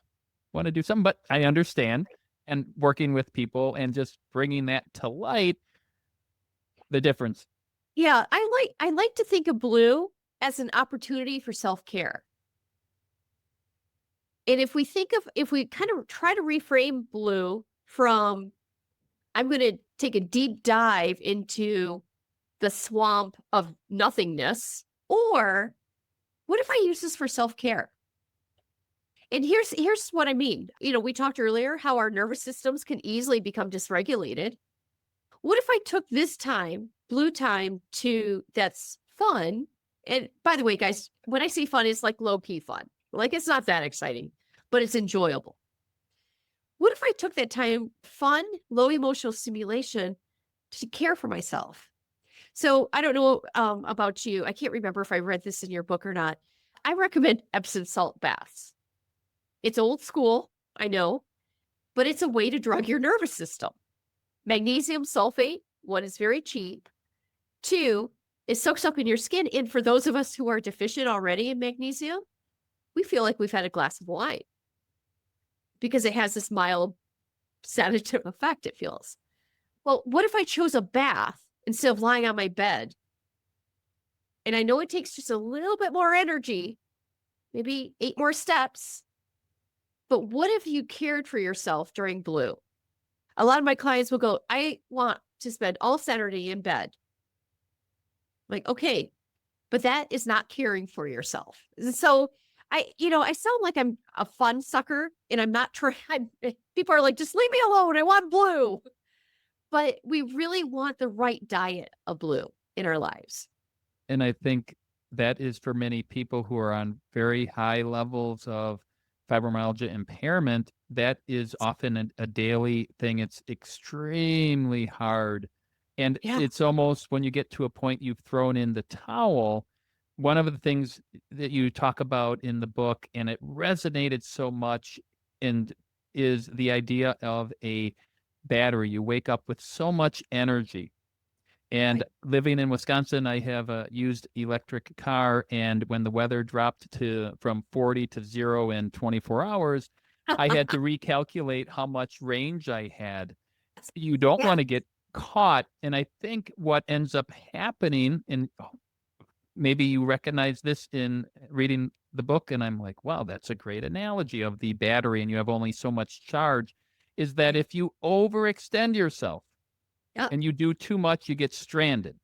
want to do something? But I understand, and working with people and just bringing that to light, the difference. yeah, I like to think of blue as an opportunity for self-care. And if we kind of try to reframe blue from, I'm going to take a deep dive into the swamp of nothingness, or what if I use this for self-care? And here's what I mean. You know, we talked earlier how our nervous systems can easily become dysregulated. What if I took this time, blue time, to that's fun? And by the way, guys, when I say fun, it's like low key fun. Like it's not that exciting, but it's enjoyable. What if I took that time, fun, low emotional stimulation, to care for myself? So I don't know about you. I can't remember if I read this in your book or not. I recommend Epsom salt baths. It's old school, I know, but it's a way to drug your nervous system. Magnesium sulfate, one is very cheap. Two, it soaks up in your skin. And for those of us who are deficient already in magnesium, we feel like we've had a glass of wine because it has this mild sedative effect, it feels. Well, what if I chose a bath instead of lying on my bed? And I know it takes just a little bit more energy, maybe 8 more steps. But what if you cared for yourself during blue? A lot of my clients will go, I want to spend all Saturday in bed. Like, okay, but that is not caring for yourself. So I sound like I'm a fun sucker and I'm not trying. People are like, just leave me alone. I want blue. But we really want the right diet of blue in our lives. And I think that is for many people who are on very high levels of fibromyalgia impairment, that is often a daily thing. It's extremely hard. And Yeah. it's almost when you get to a point you've thrown in the towel. One of the things that you talk about in the book, and it resonated so much, and is the idea of a battery. You wake up with so much energy. And Right. living in Wisconsin, I have a used electric car, and when the weather dropped to from 40 to 0 in 24 hours, I had to recalculate how much range I had. You don't Yeah. want to get caught, and I think what ends up happening, and maybe you recognize this in reading the book, and I'm like, wow, that's a great analogy of the battery, and you have only so much charge, is that Right. if you overextend yourself Yep. and you do too much, you get stranded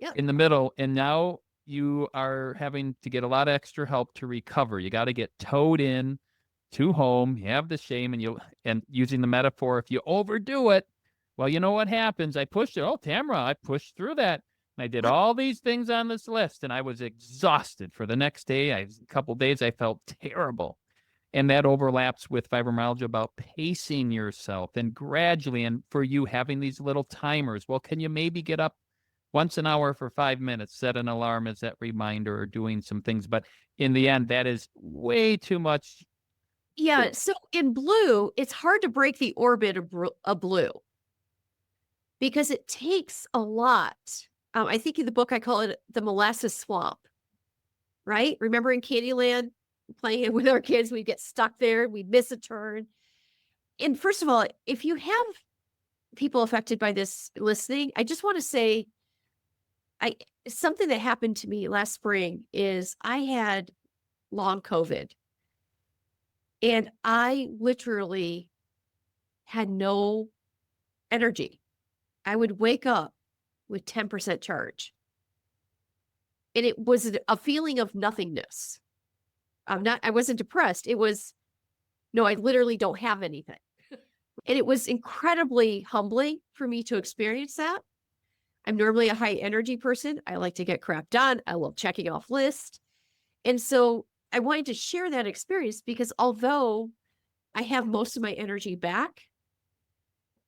Yep. in the middle, and now you are having to get a lot of extra help to recover. You got to get towed in to home. You have the shame, and using the metaphor, if you overdo it, well, you know what happens. I pushed it. Oh, Tamara, I pushed through that. And I did Yep. all these things on this list, and I was exhausted for the next day. A couple days, I felt terrible. And that overlaps with fibromyalgia about pacing yourself and gradually, and for you having these little timers. Well, can you maybe get up once an hour for 5 minutes, set an alarm as that reminder, or doing some things? But in the end, that is way too much. Yeah. So in blue, it's hard to break the orbit of blue because it takes a lot. I think in the book, I call it the molasses swamp, right? Remember in Candyland, playing it with our kids, we'd get stuck there, we'd miss a turn. And first of all, if you have people affected by this listening, I just want to say, I something that happened to me last spring is I had long COVID and I literally had no energy. I would wake up with 10% charge. And it was a feeling of nothingness. I wasn't depressed. It was, no, I literally don't have anything. And it was incredibly humbling for me to experience that. I'm normally a high energy person. I like to get crap done. I love checking off lists. And so I wanted to share that experience because although I have most of my energy back,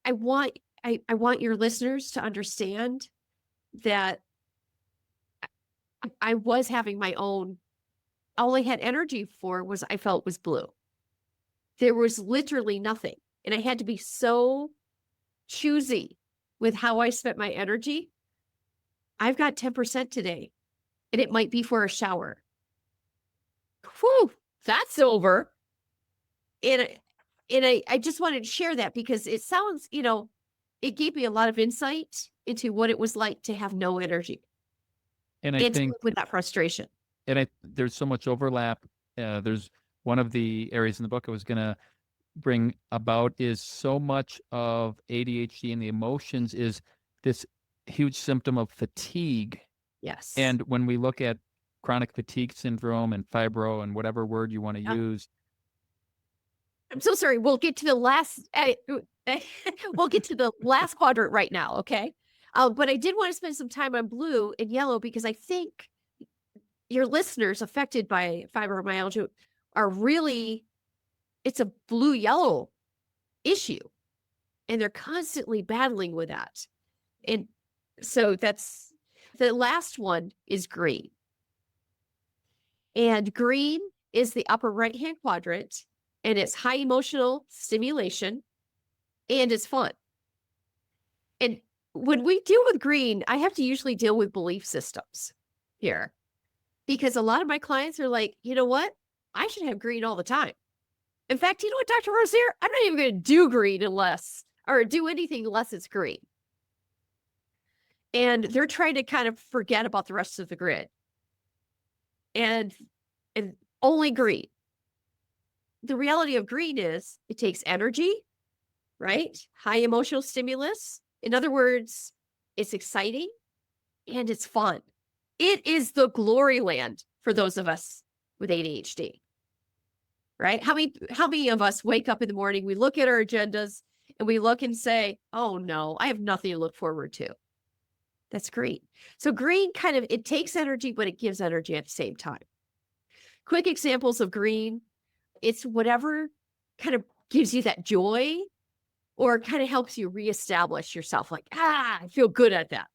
I want I want your listeners to understand that I was having my own, all I had energy for was I felt was blue. There was literally nothing. and I had to be so choosy with how I spent my energy, I've got 10% today, and it might be for a shower. Whew, that's over. And I just wanted to share that because it sounds, it gave me a lot of insight into what it was like to have no energy And I and to think, live with that frustration. there's so much overlap. There's one of the areas in the book I was going to bring about is so much of ADHD and the emotions is this huge symptom of fatigue. Yes. And when we look at chronic fatigue syndrome and fibro and whatever word you want to Yeah. use, I'm so sorry. We'll get to the last. We'll get to the last quadrant right now. Okay. But I did want to spend some time on blue and yellow because I think your listeners affected by fibromyalgia are really, it's a blue yellow issue, and they're constantly battling with that. And so that's the last one is green. And green is the upper right hand quadrant, and it's high emotional stimulation and it's fun. And when we deal with green, I have to usually deal with belief systems here because a lot of my clients are like, you know what? I should have green all the time. In fact, you know what, Dr. Rosier? I'm not even going to do green unless, or do anything unless it's green. And they're trying to kind of forget about the rest of the grid and only green. The reality of green is it takes energy, right? High emotional stimulus. In other words, it's exciting and it's fun. It is the glory land for those of us with ADHD, right? How many of us wake up in the morning, we look at our agendas and we look and say, oh no, I have nothing to look forward to. That's green. So green kind of, it takes energy, but it gives energy at the same time. Quick examples of green. It's whatever kind of gives you that joy or kind of helps you reestablish yourself like, I feel good at that,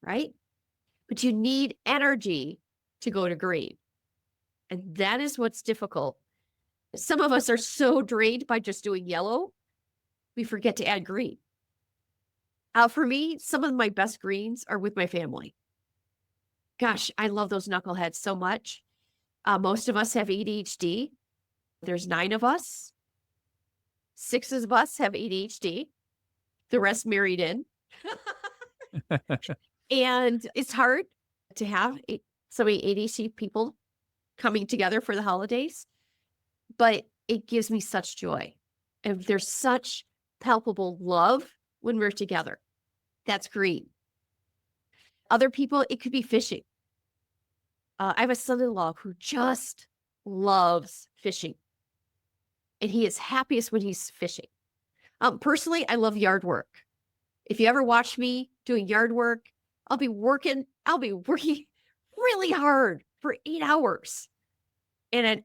right? But you need energy to go to green. And that is what's difficult. Some of us are so drained by just doing yellow, we forget to add green. For me, some of my best greens are with my family. Gosh, I love those knuckleheads so much. Most of us have ADHD. There's 9 of us. 6 of us have ADHD. The rest married in. And it's hard to have so many ADHD people coming together for the holidays, but it gives me such joy. And there's such palpable love when we're together. That's green. Other people, it could be fishing. I have a son-in-law who just loves fishing. And he is happiest when he's fishing. Personally, I love yard work. If you ever watch me doing yard work, I'll be working really hard for 8 hours. And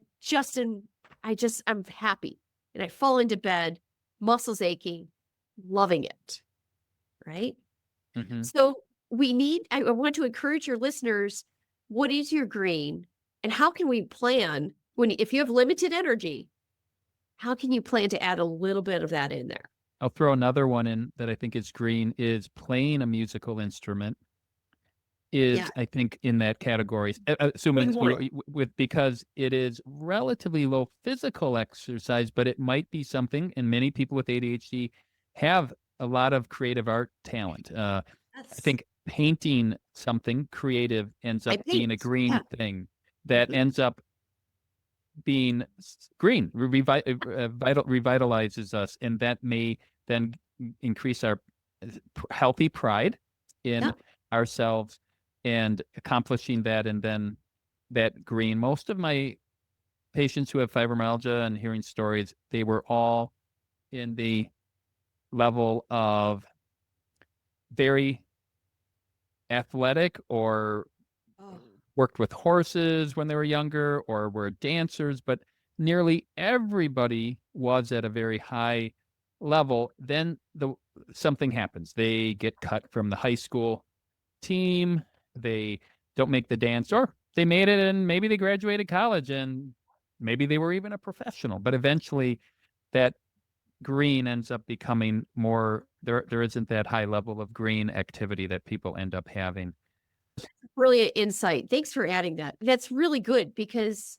I'm happy. And I fall into bed, muscles aching, loving it. Right? mhm. So I want to encourage your listeners, what is your green? And how can we plan if you have limited energy, how can you plan to add a little bit of that in there? I'll throw another one in that I think is green is playing a musical instrument Yeah. is, I think, in that category. Assuming Good because it is relatively low physical exercise, but it might be something, and many people with ADHD have a lot of creative art talent. I Yes. think painting something creative ends I up being a paint. green Yeah. thing that Mhm. ends up being green, revitalizes us, and that may then increase our healthy pride in Yeah. ourselves and accomplishing that, and then that green. Most of my patients who have fibromyalgia and hearing stories, they were all in the level of very athletic or Oh, worked with horses when they were younger or were dancers, but nearly everybody was at a very high level. Then something happens. They get cut from the high school team. They don't make the dance, or they made it and maybe they graduated college and maybe they were even a professional. But eventually that green ends up becoming more, there isn't that high level of green activity that people end up having. Brilliant insight. Thanks for adding that. That's really good because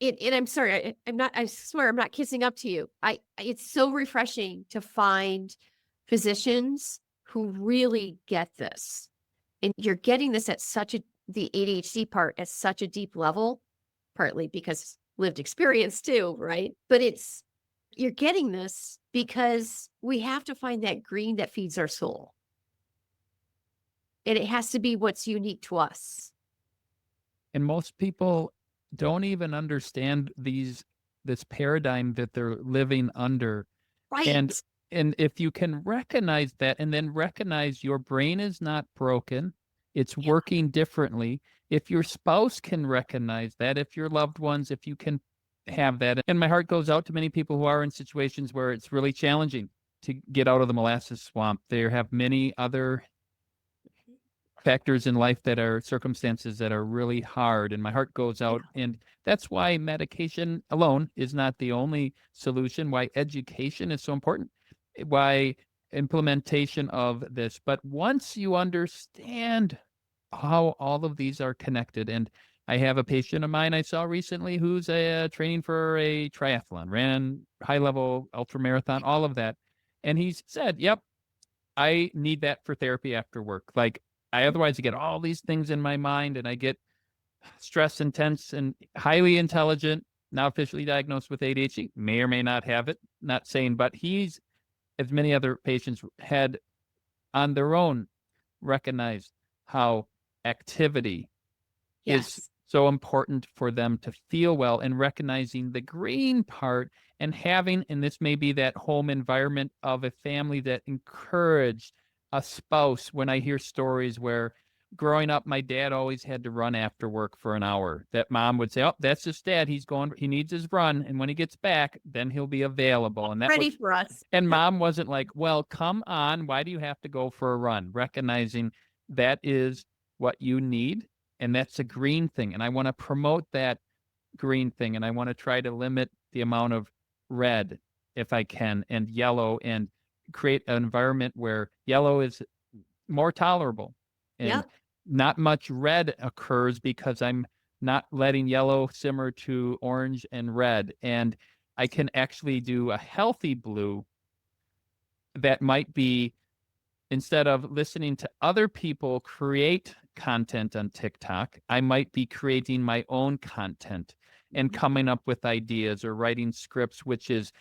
and I'm sorry, I'm not, I swear I'm not kissing up to you. It's so refreshing to find physicians who really get this. And you're getting this at the ADHD part at such a deep level, partly because lived experience too, right? But you're getting this because we have to find that green that feeds our soul. And it has to be what's unique to us. And most people don't even understand this paradigm that they're living under. And Right. and if you can recognize that and then recognize your brain is not broken, it's Yeah. working differently. If your spouse can recognize that, if your loved ones, if you can have that. And my heart goes out to many people who are in situations where it's really challenging to get out of the molasses swamp. They have many other factors in life that are circumstances that are really hard, and my heart goes Yeah. out. And that's why medication alone is not the only solution, why education is so important, why implementation of this. But once you understand how all of these are connected, and I have a patient of mine I saw recently who's training for a triathlon, ran high level ultra marathon, all of that, and he said, yep, I need that for therapy after work. Like, I otherwise get all these things in my mind and I get stressed, intense, and highly intelligent, now officially diagnosed with ADHD, may or may not have it, not saying, but he's, as many other patients had on their own, recognized how activity is Yes. so important for them to feel well, and recognizing the green part and having, and this may be that home environment of a family that encouraged a spouse. When I hear stories where growing up, my dad always had to run after work for an hour, that mom would say, oh, that's just dad. He needs his run. And when he gets back, then he'll be available. And that was, Ready for us. and mom wasn't like, well, come on, why do you have to go for a run? Recognizing that is what you need, and that's a green thing. And I want to promote that green thing, and I want to try to limit the amount of red if I can, and yellow, and create an environment where yellow is more tolerable and Yep. not much red occurs, because I'm not letting yellow simmer to orange and red. And I can actually do a healthy blue that might be, instead of listening to other people create content on TikTok, I might be creating my own content and coming up with ideas or writing scripts, which is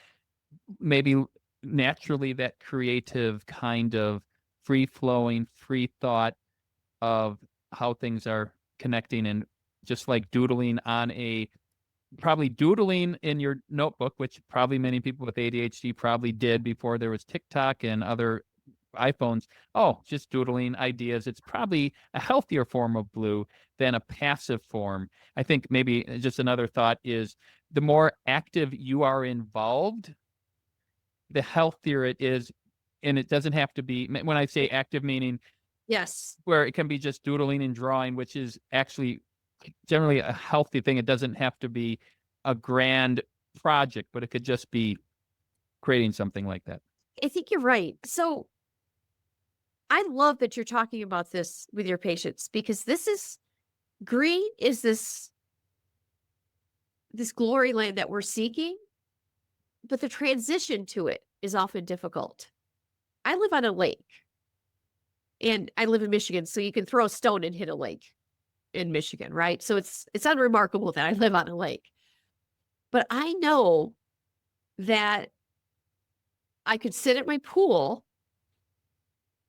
maybe naturally that creative kind of free flowing, free thought of how things are connecting. And just like probably doodling in your notebook, which probably many people with ADHD probably did before there was TikTok and other iPhones. Oh, just doodling ideas. It's probably a healthier form of blue than a passive form. I think maybe just another thought is, the more active you are involved, the healthier it is. And it doesn't have to be, when I say active, meaning Yes. where it can be just doodling and drawing, which is actually generally a healthy thing. It doesn't have to be a grand project, but it could just be creating something like that. I think you're right. So I love that you're talking about this with your patients because green is this glory land that we're seeking, but the transition to it is often difficult. I live on a lake and I live in Michigan, so you can throw a stone and hit a lake in Michigan, right? So it's unremarkable that I live on a lake. But I know that I could sit at my pool,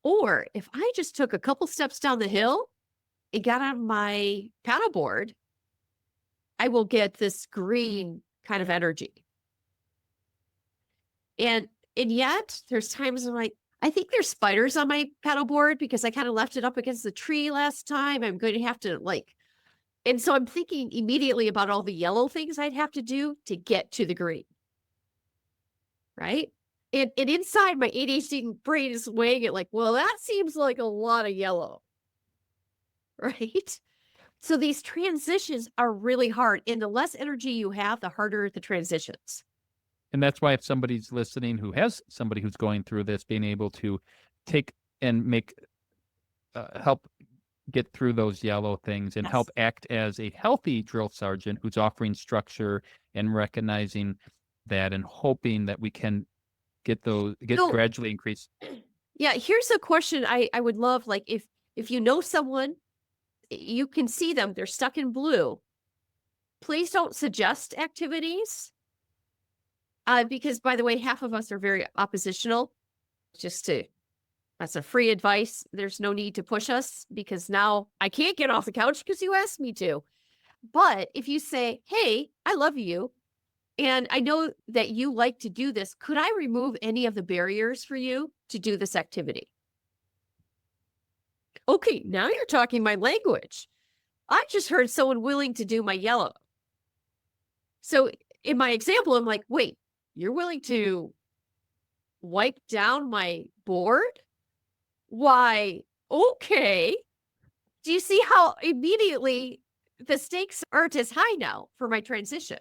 or if I just took a couple steps down the hill and got on my paddleboard, I will get this green kind of energy. And yet there's times I'm like, I think there's spiders on my paddleboard because I kind of left it up against the tree last time. I'm going to have to and so I'm thinking immediately about all the yellow things I'd have to do to get to the green. Right. And inside my ADHD brain is weighing it like, well, that seems like a lot of yellow. Right. So these transitions are really hard. And the less energy you have, the harder the transitions. And that's why if somebody's listening who has somebody who's going through this, being able to take and make help get through those yellow things and help Yes. act as a healthy drill sergeant who's offering structure and recognizing that and hoping that we can get So, gradually increase. yeah, here's a question I would love. Like, if you know someone, you can see them, they're stuck in blue. Please don't suggest activities. Because by the way, half of us are very oppositional. Just to That's a free advice. There's no need to push us because now I can't get off the couch because you asked me to. But if you say, "Hey, I love you and I know that you like to do this. Could I remove any of the barriers for you to do this activity?" Okay, now you're talking my language. I just heard someone willing to do my yellow. So in my example, I'm like, "Wait, you're willing to wipe down my board? Why, okay." Do you see how immediately the stakes aren't as high now for my transition?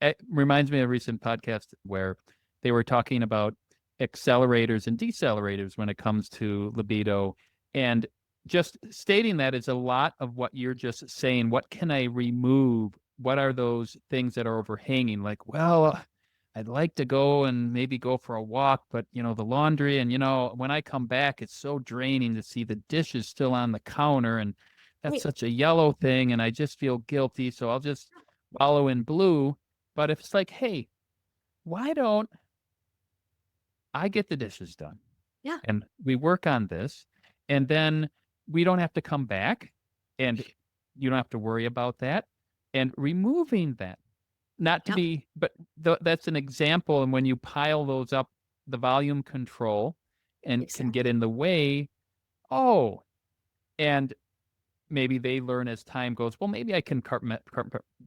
It reminds me of a recent podcast where they were talking about accelerators and decelerators when it comes to libido. And just stating that is a lot of what you're just saying. What can I remove? What are those things that are overhanging? Like, well, I'd like to go and maybe go for a walk, but the laundry and when I come back, it's so draining to see the dishes still on the counter and that's Wait, such a yellow thing and I just feel guilty, so I'll just wallow in blue. But if it's like, hey, why don't I get the dishes done yeah, and we work on this and then we don't have to come back and you don't have to worry about that and removing that. Not to yep, be, but that's an example. And when you pile those up, the volume control and can get exactly. in the way. Oh, and maybe they learn as time goes, well, maybe I can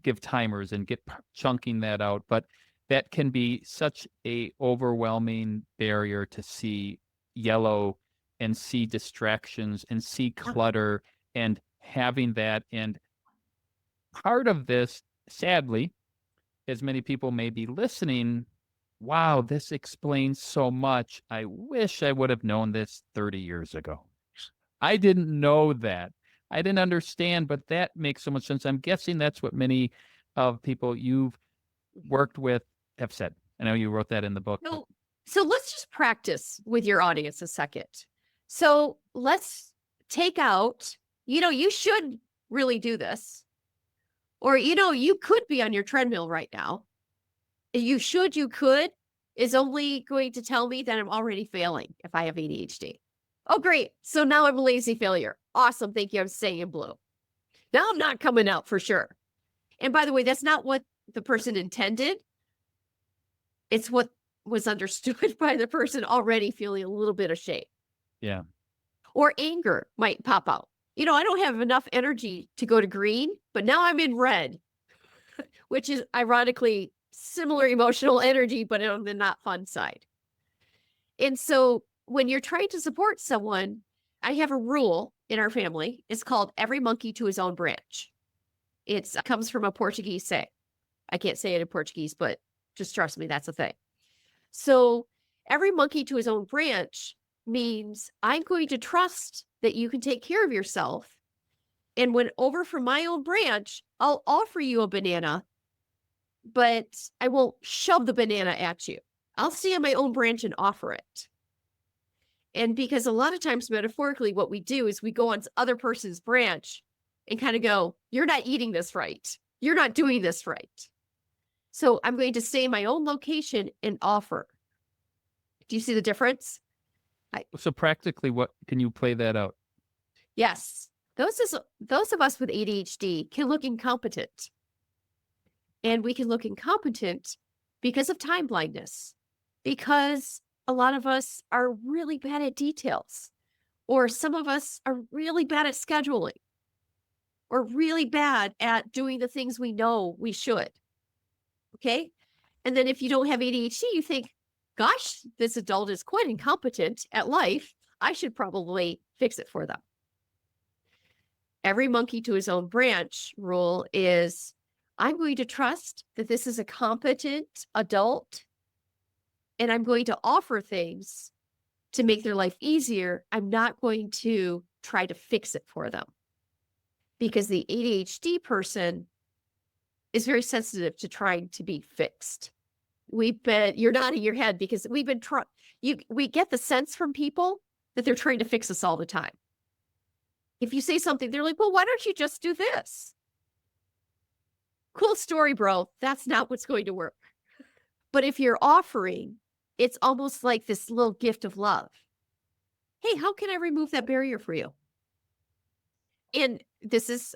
give timers and get chunking that out. But that can be such a overwhelming barrier to see yellow and see distractions and see Yeah, clutter and having that. And part of this, sadly, as many people may be listening, wow, this explains so much. I wish I would have known this 30 years ago. I didn't know that. I didn't understand, but that makes so much sense. I'm guessing that's what many of people you've worked with have said. I know you wrote that in the book, but so so let's just practice with your audience a second. So let's take out, you should really do this, or you could be on your treadmill right now. You could is only going to tell me that I'm already failing if I have ADHD. Oh, great. So now I'm a lazy failure. Awesome. Thank you. I'm staying in blue. Now I'm not coming out for sure. And by the way, that's not what the person intended. It's what was understood by the person already feeling a little bit of shame yeah. or anger might pop out. I don't have enough energy to go to green, but now I'm in red, which is ironically similar emotional energy, but on the not fun side. And so when you're trying to support someone, I have a rule in our family. It's called every monkey to his own branch. It comes from a Portuguese saying. I can't say it in Portuguese, but just trust me, that's a thing. So every monkey to his own branch means I'm going to trust that you can take care of yourself. And when over from my own branch, I'll offer you a banana, but I won't shove the banana at you. I'll stay on my own branch and offer it. And because a lot of times, metaphorically, what we do is we go on other person's branch and kind of go, "You're not eating this right. You're not doing this right." So I'm going to stay in my own location and offer. Do you see the difference? I, So practically, what can you play that out? yes. Those of us with ADHD can look incompetent. And we can look incompetent because of time blindness, because a lot of us are really bad at details, or some of us are really bad at scheduling, or really bad at doing the things we know we should. Okay. And then if you don't have ADHD, you think, gosh, this adult is quite incompetent at life. I should probably fix it for them. Every monkey to his own branch rule is I'm going to trust that this is a competent adult and I'm going to offer things to make their life easier. I'm not going to try to fix it for them, because the ADHD person is very sensitive to trying to be fixed. You're nodding your head because we've been we get the sense from people that they're trying to fix us all the time. If you say something, they're like, well, why don't you just do this? Cool story, bro. That's not what's going to work. But if you're offering, it's almost like this little gift of love. Hey, how can I remove that barrier for you? And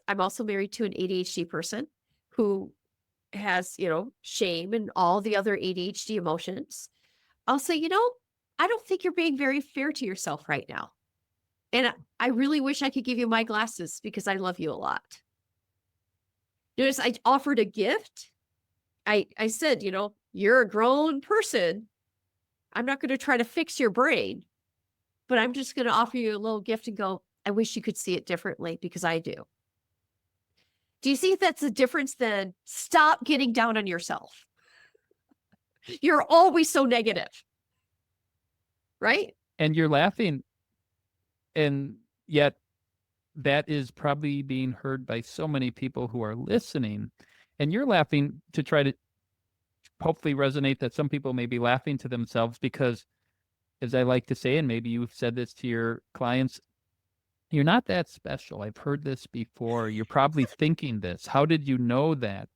I'm also married to an ADHD person who has, shame and all the other ADHD emotions. I'll say, I don't think you're being very fair to yourself right now. And I really wish I could give you my glasses because I love you a lot. Notice I offered a gift. I said, you're a grown person. I'm not going to try to fix your brain, but I'm just going to offer you a little gift and go, I wish you could see it differently because I do. Do you see if that's a difference? Then stop getting down on yourself. You're always so negative, right? And you're laughing, and yet that is probably being heard by so many people who are listening. And you're laughing to try to hopefully resonate that some people may be laughing to themselves because, as I like to say, and maybe you've said this to your clients, you're not that special. I've heard this before. You're probably thinking this. How did you know that?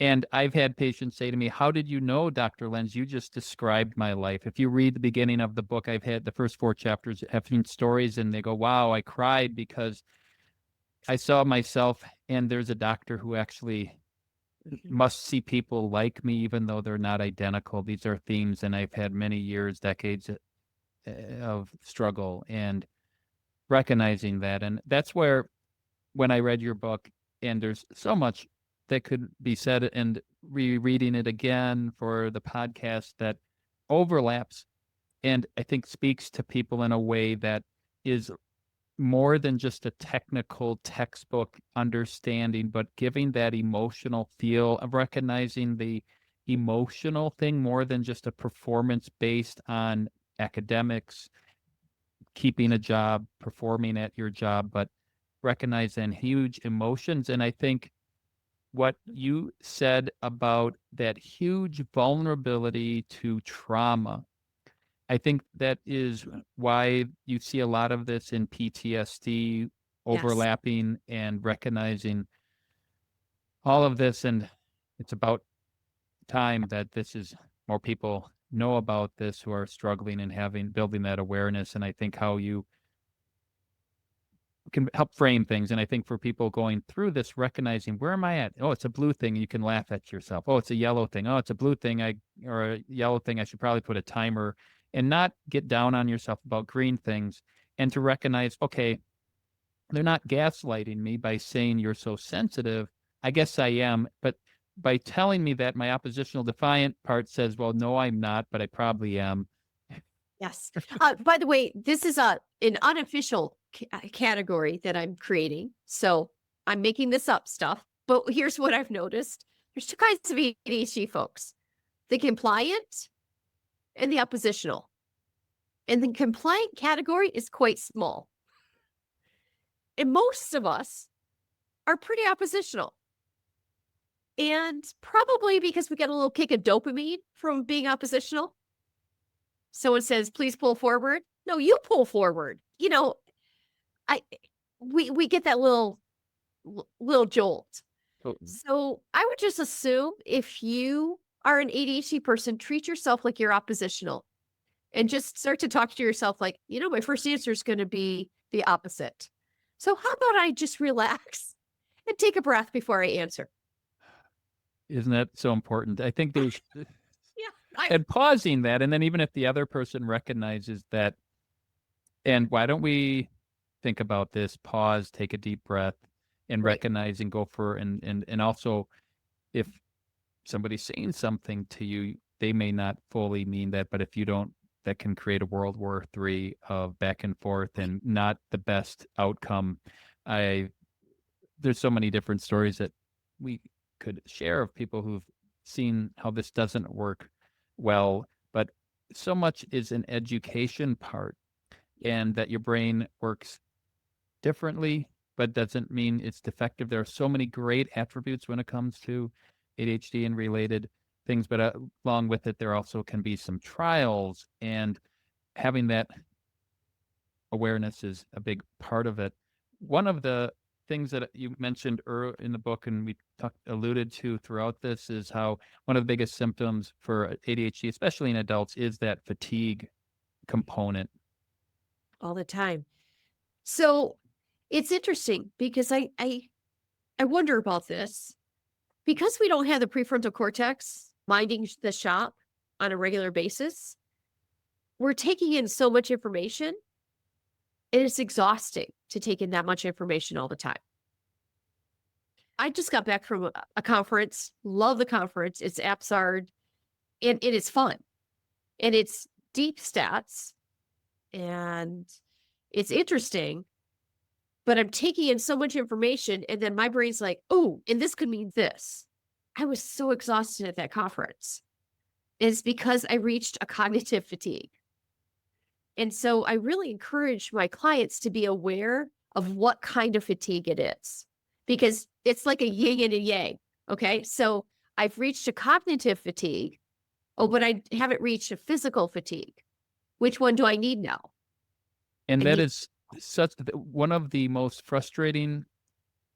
And I've had patients say to me, how did you know, Dr. Lenz? You just described my life. If you read the beginning of the book, I've had the first 4 chapters have been stories, and they go, wow, I cried because I saw myself, and there's a doctor who actually must see people like me, even though they're not identical. These are themes, and I've had many years, decades of struggle and recognizing that. And that's where, when I read your book, and there's so much that could be said, and rereading it again for the podcast that overlaps and I think speaks to people in a way that is more than just a technical textbook understanding, but giving that emotional feel of recognizing the emotional thing more than just a performance based on academics, keeping a job, performing at your job, but recognizing huge emotions. And I think what you said about that huge vulnerability to trauma, I think that is why you see a lot of this in PTSD Yes. overlapping and recognizing all of this. And it's about time that this is more people know about this who are struggling and building that awareness. And I think how you can help frame things. And I think for people going through this, recognizing where am I at? Oh, it's a blue thing. You can laugh at yourself. Oh, it's a yellow thing. Oh, it's a blue thing. Or a yellow thing. I should probably put a timer, and not get down on yourself about green things, and to recognize, okay, they're not gaslighting me by saying you're so sensitive. I guess I am. But by telling me that, my oppositional defiant part says, well, no, I'm not, but I probably am. Yes. By the way, this is an unofficial category that I'm creating. So I'm making this up stuff. But here's what I've noticed. There's 2 kinds of ADHD folks: the compliant and the oppositional. And the compliant category is quite small. And most of us are pretty oppositional. And probably because we get a little kick of dopamine from being oppositional. Someone says, please pull forward. No, you pull forward. I we get that little jolt. So So I would just assume if you are an ADHD person, treat yourself like you're oppositional and just start to talk to yourself like, my first answer is going to be the opposite. So how about I just relax and take a breath before I answer? isn't that so important? I think there's Yeah. and pausing that, and then even if the other person recognizes that, and why don't we think about this, pause, take a deep breath, and Right. recognize and go for, and also, if somebody's saying something to you, they may not fully mean that, but if you don't, that can create a World War III of back and forth and not the best outcome. There's so many different stories that we could share of people who've seen how this doesn't work well, but so much is an education part, and that your brain works differently, but doesn't mean it's defective. There are so many great attributes when it comes to ADHD and related things, but along with it, there also can be some trials, and having that awareness is a big part of it. One of the things that you mentioned in the book, and we alluded to throughout this, is how one of the biggest symptoms for ADHD, especially in adults, is that fatigue component. All the time. So it's interesting because I wonder about this. Because we don't have the prefrontal cortex minding the shop on a regular basis, we're taking in so much information, and it's exhausting to take in that much information all the time. I just got back from a conference, love the conference. It's AppSard, and it is fun. And it's deep stats, and it's interesting, but I'm taking in so much information, and then my brain's like, oh, and this could mean this. I was so exhausted at that conference. It's because I reached a cognitive fatigue. And so I really encourage my clients to be aware of what kind of fatigue it is, because it's like a yin and a yang. Okay. So I've reached a cognitive fatigue. Oh, but I haven't reached a physical fatigue. Which one do I need now? And I that need- is one of the most frustrating,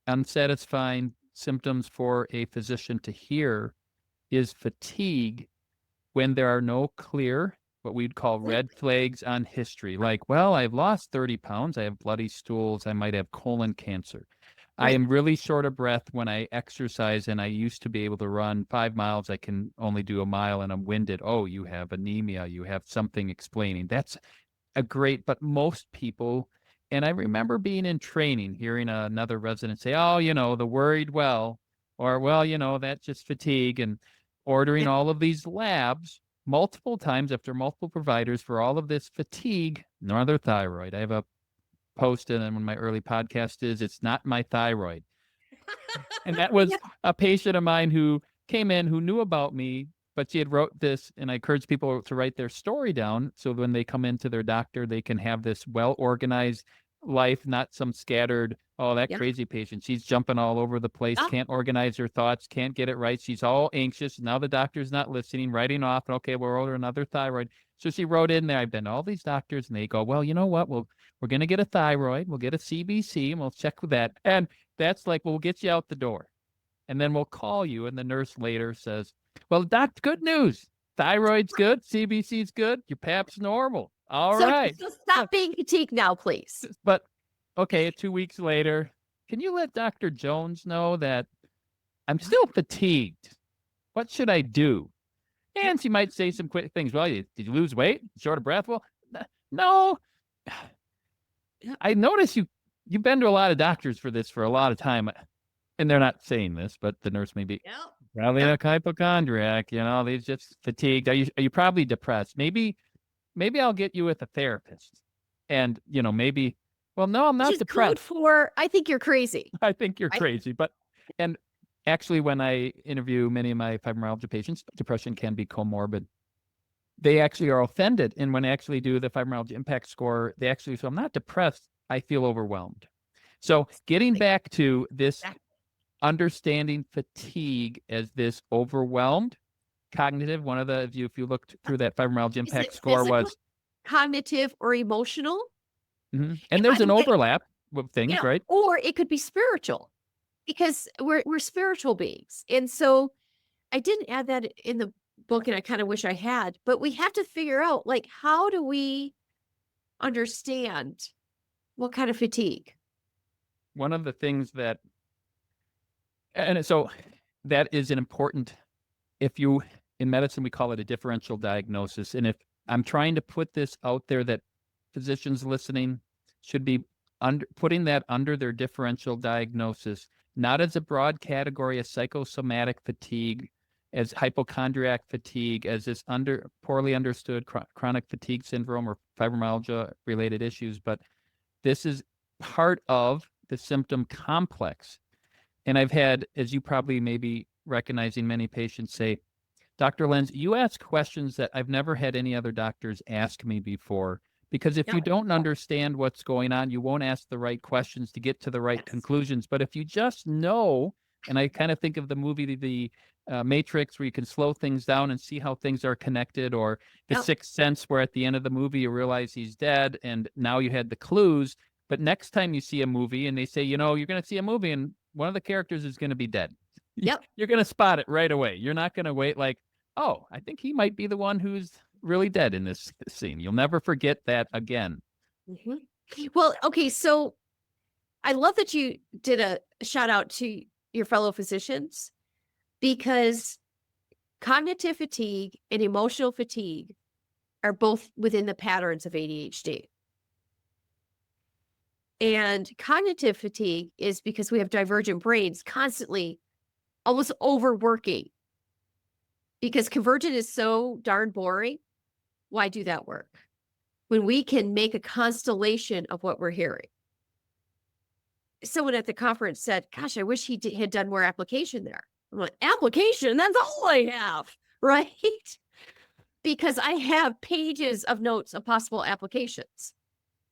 unsatisfying symptoms for a physician to hear is fatigue when there are no clear, what we'd call red flags on history. Like, well, I've lost 30 pounds. I have bloody stools. I might have colon cancer. I Right. am really short of breath when I exercise, and I used to be able to run 5 miles. I can only do a mile and I'm winded. Oh, you have anemia. You have something explaining. That's but most people, and I remember being in training, hearing another resident say, oh, the worried well, or, well, that's just fatigue, and ordering Yeah. all of these labs multiple times after multiple providers for all of this fatigue, no other thyroid. I have a post in one of my early podcasts is, it's not my thyroid. And that was Yeah. a patient of mine who came in who knew about me, but she had wrote this, and I encourage people to write their story down so when they come into their doctor, they can have this well-organized life, not some scattered, oh, that Yeah. crazy patient. She's jumping all over the place, Yeah. can't organize her thoughts, can't get it right. She's all anxious. Now the doctor's not listening, writing off, okay, we'll order another thyroid. So she wrote in there, I've been to all these doctors, and they go, well, you know what? We're going to get a thyroid. We'll get a CBC, and we'll check with that. And that's like, we'll get you out the door. And then we'll call you. And the nurse later says, well, doc, good news. Thyroid's good. CBC's good. Your PAP's normal. All right. So stop being fatigued now, please. But okay, 2 weeks later, can you let Dr. Jones know that I'm still fatigued? What should I do? And she might say some quick things. Well, did you lose weight? Short of breath? Well, no. I notice you've been to a lot of doctors for this for a lot of time. And they're not saying this, but the nurse may be probably a hypochondriac. They're just fatigued. Are you probably depressed? Maybe I'll get you with a therapist. And maybe, well, no, I'm not Just depressed. code for, I think you're crazy. I think you're crazy. And actually, when I interview many of my fibromyalgia patients, depression can be comorbid. They actually are offended. And when I actually do the fibromyalgia impact score, they actually say, I'm not depressed. I feel overwhelmed. So getting back to this understanding fatigue as this overwhelmed cognitive, one of the, if you looked through that fibromyalgia impact score physical, was cognitive, or emotional. And there's an overlap with things, right? Or it could be spiritual, because we're spiritual beings. And so I didn't add that in the book, and I kind of wish I had, but we have to figure out, like, how do we understand what kind of fatigue? One of the things that, and so that is an important, in medicine, we call it a differential diagnosis. And if I'm trying to put this out there, that physicians listening should be putting that under their differential diagnosis, not as a broad category as psychosomatic fatigue, as hypochondriac fatigue, as this poorly understood chronic fatigue syndrome or fibromyalgia related issues, but this is part of the symptom complex. And I've had, as you probably may be recognizing, many patients say, Dr. Lenz, you ask questions that I've never had any other doctors ask me before. Because if Yeah. you don't understand what's going on, you won't ask the right questions to get to the right Yes. conclusions. But if you just know, and I kind of think of the movie, the Matrix, where you can slow things down and see how things are connected, or The Yep. Sixth Sense, where at the end of the movie you realize he's dead, and now you had the clues. But next time you see a movie and they say, you're going to see a movie and one of the characters is going to be dead, Yep. you're going to spot it right away. You're not going to wait like, oh, I think he might be the one who's really dead in this scene. You'll never forget that again. Mhm. Well, okay, so I love that you did a shout out to your fellow physicians, because cognitive fatigue and emotional fatigue are both within the patterns of ADHD. And cognitive fatigue is because we have divergent brains constantly almost overworking, because convergent is so darn boring. Why do that work when we can make a constellation of what we're hearing? Someone at the conference said, gosh, I wish he had done more application there. I'm like, application? That's all I have, right? Because I have pages of notes of possible applications.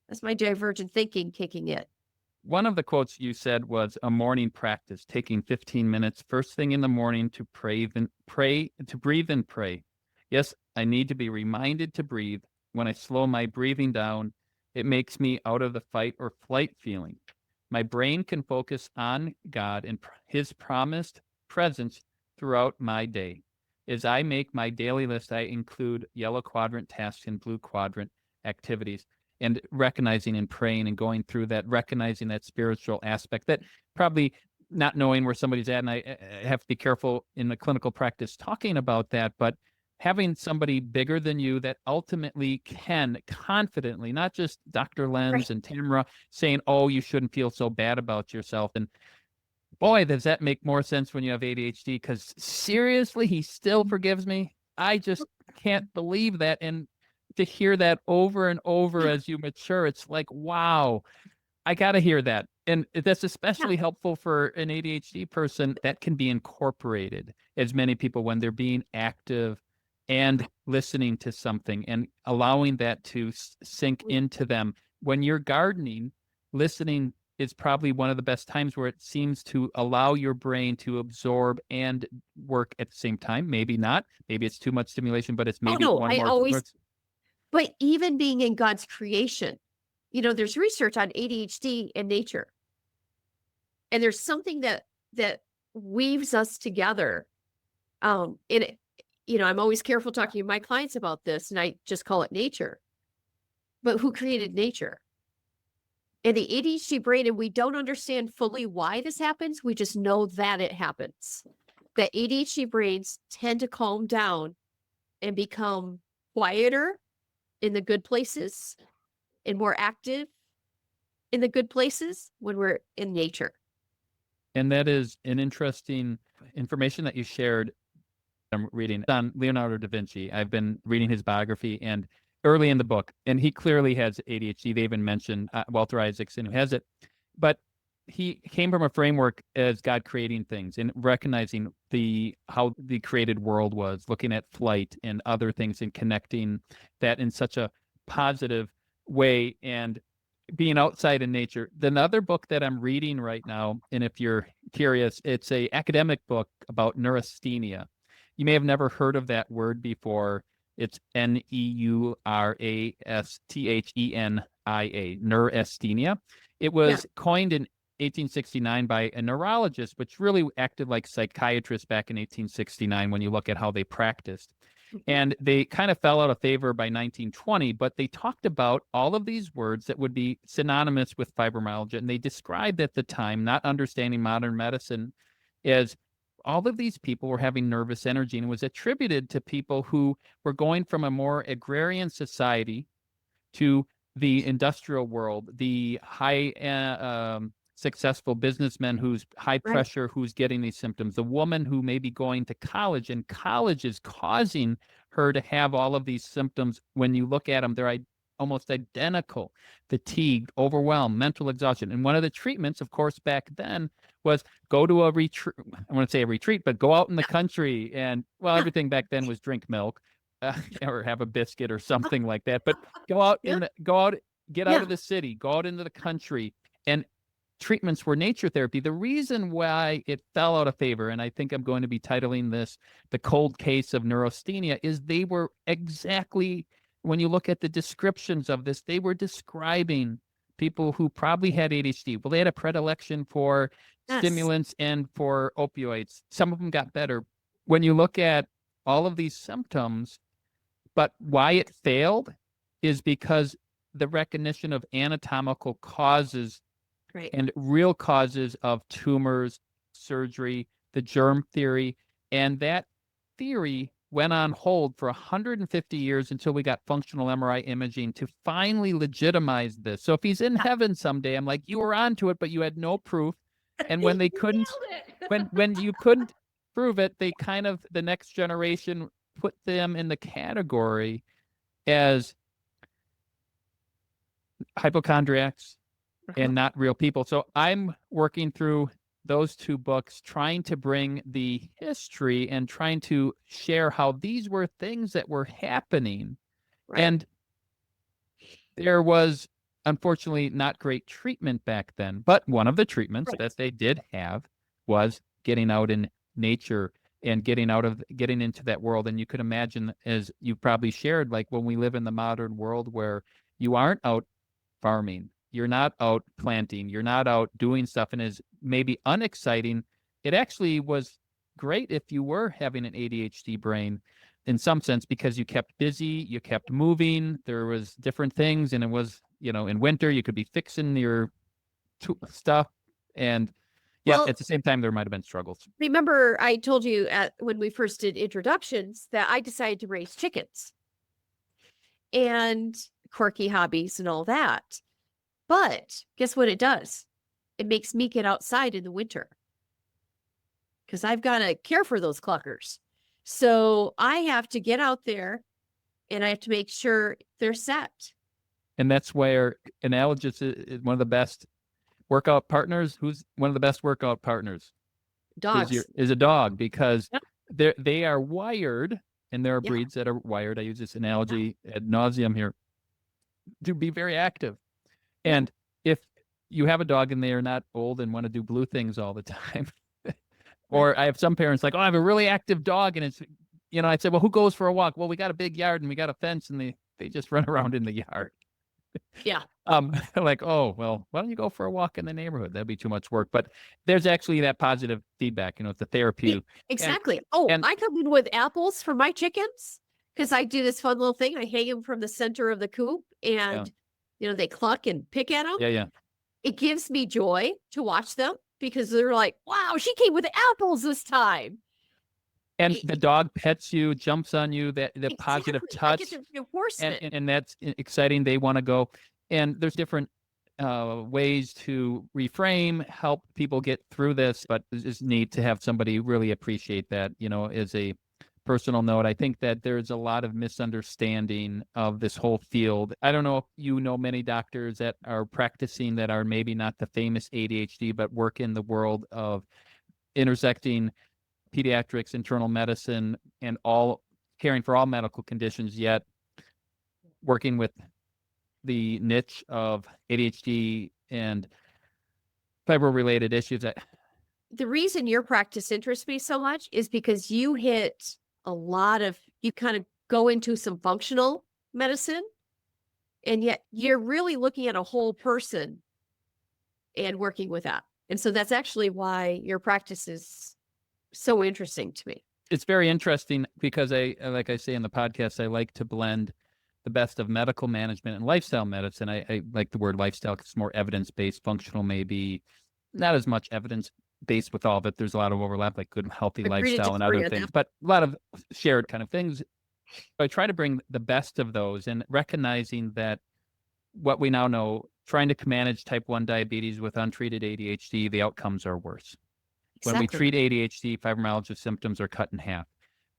That's my divergent thinking kicking in. One of the quotes you said was a morning practice, taking 15 minutes first thing in the morning to breathe and pray. Yes, I need to be reminded to breathe. When I slow my breathing down, it makes me out of the fight or flight feeling. My brain can focus on God and his promised presence throughout my day. As I make my daily list, I include yellow quadrant tasks and blue quadrant activities, and recognizing and praying and going through that, recognizing that spiritual aspect, that probably not knowing where somebody's at. And I have to be careful in the clinical practice talking about that, but having somebody bigger than you that ultimately can confidently, not just Dr. Lenz Right. and Tamara saying, oh, you shouldn't feel so bad about yourself. And boy, does that make more sense when you have ADHD, because seriously, he still forgives me. I just can't believe that. And to hear that over and over as you mature, it's like, wow, I got to hear that. And that's Yeah. especially helpful for an ADHD person. That can be incorporated, as many people, when they're being active and listening to something and allowing that to sink into them. When you're gardening, listening is probably one of the best times where it seems to allow your brain to absorb and work at the same time. Maybe not. Maybe it's too much stimulation, but it's Oh, maybe no, one I more always, works. but even being in God's creation, there's research on ADHD and nature. And there's something that weaves us together. In it, I'm always careful talking to my clients about this, and I just call it nature. But who created nature? And the ADHD brain, and we don't understand fully why this happens. We just know that it happens. That ADHD brains tend to calm down and become quieter in the good places and more active in the good places when we're in nature. And that is an interesting information that you shared. I'm reading on Leonardo da Vinci. I've been reading his biography, and early in the book, and he clearly has ADHD. They even mentioned Walter Isaacson, who has it. But he came from a framework as God creating things and recognizing how the created world was, looking at flight and other things and connecting that in such a positive way, and being outside in nature. Another book that I'm reading right now, and if you're curious, it's a academic book about neurasthenia. You may have never heard of that word before. It's neurasthenia, neurasthenia. It Yeah. was coined in 1869 by a neurologist, which really acted like psychiatrists back in 1869 when you look at how they practiced. Mhm. And they kind of fell out of favor by 1920, but they talked about all of these words that would be synonymous with fibromyalgia. And they described at the time, not understanding modern medicine, as all of these people were having nervous energy, and it was attributed to people who were going from a more agrarian society to the industrial world, the high successful businessman who's high Right. pressure, who's getting these symptoms, the woman who may be going to college, and college is causing her to have all of these symptoms. When you look at them, they're almost identical: fatigue, overwhelm, mental exhaustion. And one of the treatments, of course, back then was go to a retreat. I want to say a retreat, but go out in the country and, well, everything back then was drink milk, or have a biscuit or something like that. But go out get out of the city, go out into the country. And treatments were nature therapy. The reason why it fell out of favor, and I think I'm going to be titling this "The Cold Case of Neurasthenia," is they were exactly, when you look at the descriptions of this, they were describing people who probably had ADHD. Well, they had a predilection for stimulants and for opioids. Some of them got better. When you look at all of these symptoms, but why it failed is because the recognition of anatomical causes and real causes of tumors, surgery, the germ theory. And that theory went on hold for 150 years until we got functional MRI imaging to finally legitimize this. So if he's in heaven someday, I'm like, you were onto it, but you had no proof. And when they couldn't, when you couldn't prove it, they kind of, the next generation put them in the category as hypochondriacs and not real people. So I'm working through those two books, trying to bring the history and trying to share how these were things that were happening. And there was, unfortunately, not great treatment back then. But one of the treatments that they did have was getting out in nature and getting into that world. And you could imagine, as you probably shared, like when we live in the modern world where you aren't out farming, you're not out planting, you're not out doing stuff, and is maybe unexciting. It actually was great if you were having an ADHD brain in some sense, because you kept busy, you kept moving, there was different things, and it was, in winter you could be fixing your stuff. And at the same time, there might have been struggles. Remember, I told you when we first did introductions that I decided to raise chickens and quirky hobbies and all that. But guess what it does? It makes me get outside in the winter because I've got to care for those cluckers. So I have to get out there and I have to make sure they're set. And that's where Analogous is one of the best workout partners. Who's one of the best workout partners? Dogs. Is a dog, because they are wired, and there are breeds that are wired. I use this analogy ad nauseum here, to be very active. And if you have a dog and they are not old and want to do blue things all the time, or I have some parents like, oh, I have a really active dog, and it's, I said, well, who goes for a walk? Well, we got a big yard and we got a fence, and they just run around in the yard. Yeah. Like, oh, well, why don't you go for a walk in the neighborhood? That'd be too much work. But there's actually that positive feedback, it's a therapy. Exactly. And I come in with apples for my chickens because I do this fun little thing. I hang them from the center of the coop, and they cluck and pick at them. Yeah. It gives me joy to watch them because they're like, wow, she came with apples this time. And the dog pets you, jumps on you, the positive touch. I get the reinforcement. And that's exciting. They want to go. And there's different ways to reframe, help people get through this, but it's neat to have somebody really appreciate that, as a personal note. I think that there's a lot of misunderstanding of this whole field. I don't know if you know many doctors that are practicing that are maybe not the famous ADHD, but work in the world of intersecting pediatrics, internal medicine, and all caring for all medical conditions, yet working with the niche of ADHD and fibro-related issues. The reason your practice interests me so much is because you hit you kind of go into some functional medicine, and yet you're really looking at a whole person and working with that. And so that's actually why your practice is so interesting to me. It's very interesting because like I say in the podcast, I like to blend the best of medical management and lifestyle medicine. I like the word lifestyle because it's more evidence-based. Functional maybe not as much evidence-based with all of it. There's a lot of overlap, like good, healthy lifestyle and other things, but a lot of shared kind of things. I try to bring the best of those, and recognizing that what we now know, trying to manage type 1 diabetes with untreated ADHD, the outcomes are worse. When we treat ADHD, fibromyalgia symptoms are cut in half.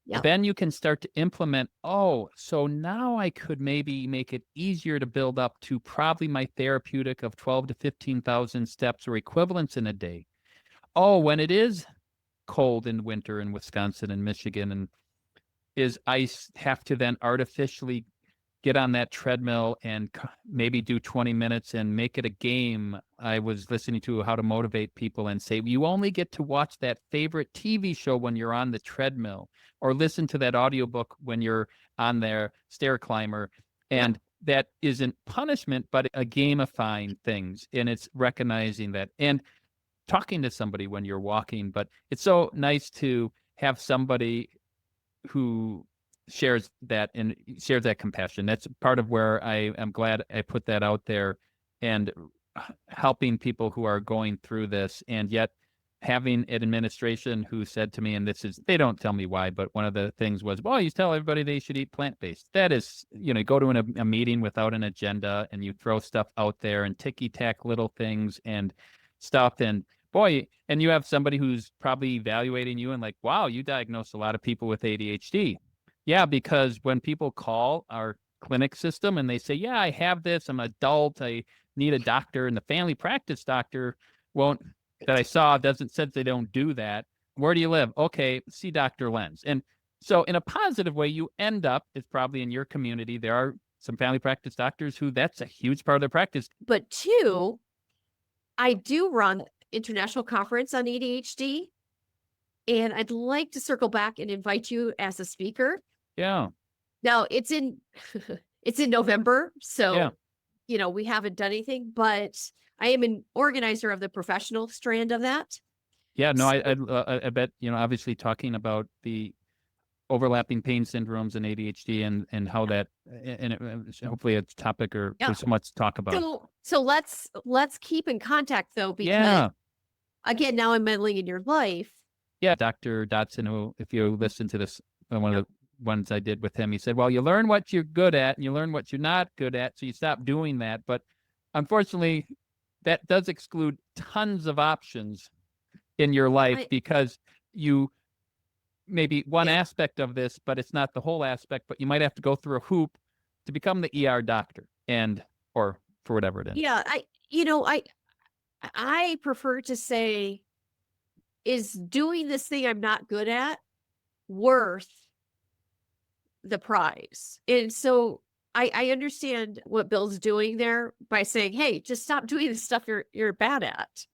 Yep. then you can start to implement, oh, so now I could maybe make it easier to build up to probably my therapeutic of 12 to 15,000 steps or equivalents in a day. Oh, when it is cold in winter in Wisconsin and Michigan, and have to then artificially get on that treadmill and maybe do 20 minutes and make it a game. I was listening to How to Motivate People and say, you only get to watch that favorite TV show when you're on the treadmill, or listen to that audiobook when you're on their stair climber. And that isn't punishment, but a gamifying things. And it's recognizing that and talking to somebody when you're walking. But it's so nice to have somebody who shares that and shares that compassion. That's part of where I am glad I put that out there, and helping people who are going through this, and yet having an administration who said to me, and they don't tell me why, but one of the things was, well, you tell everybody they should eat plant-based. That is, you go to a meeting without an agenda and you throw stuff out there and ticky-tack little things and stuff. And boy, and you have somebody who's probably evaluating you and like, wow, you diagnose a lot of people with ADHD. Yeah, because when people call our clinic system and they say, yeah, I have this, I'm an adult, I need a doctor, and the family practice doctor that I saw said they don't do that. Where do you live? Okay, see Dr. Lenz. And so in a positive way, you end up, it's probably in your community, there are some family practice doctors who that's a huge part of their practice. But two, I do run international conference on ADHD, and I'd like to circle back and invite you as a speaker. Yeah. Now it's in November, so Yeah. We haven't done anything, but I am an organizer of the professional strand of that. Yeah, no, I bet, obviously talking about the overlapping pain syndromes and ADHD and how that, and hopefully it's a topic or there's so much to talk about. So let's keep in contact though, because again, now I'm meddling in your life. Yeah, Dr. Dotson, who, if you listen to this, one of the ones I did with him, he said, well, you learn what you're good at and you learn what you're not good at, so you stop doing that. But unfortunately, that does exclude tons of options in your life, because you maybe one aspect of this, but it's not the whole aspect, but you might have to go through a hoop to become the ER doctor or for whatever it is. Yeah, I prefer to say, is doing this thing I'm not good at worth the prize? And so I understand what Bill's doing there by saying, hey, just stop doing the stuff you're bad at.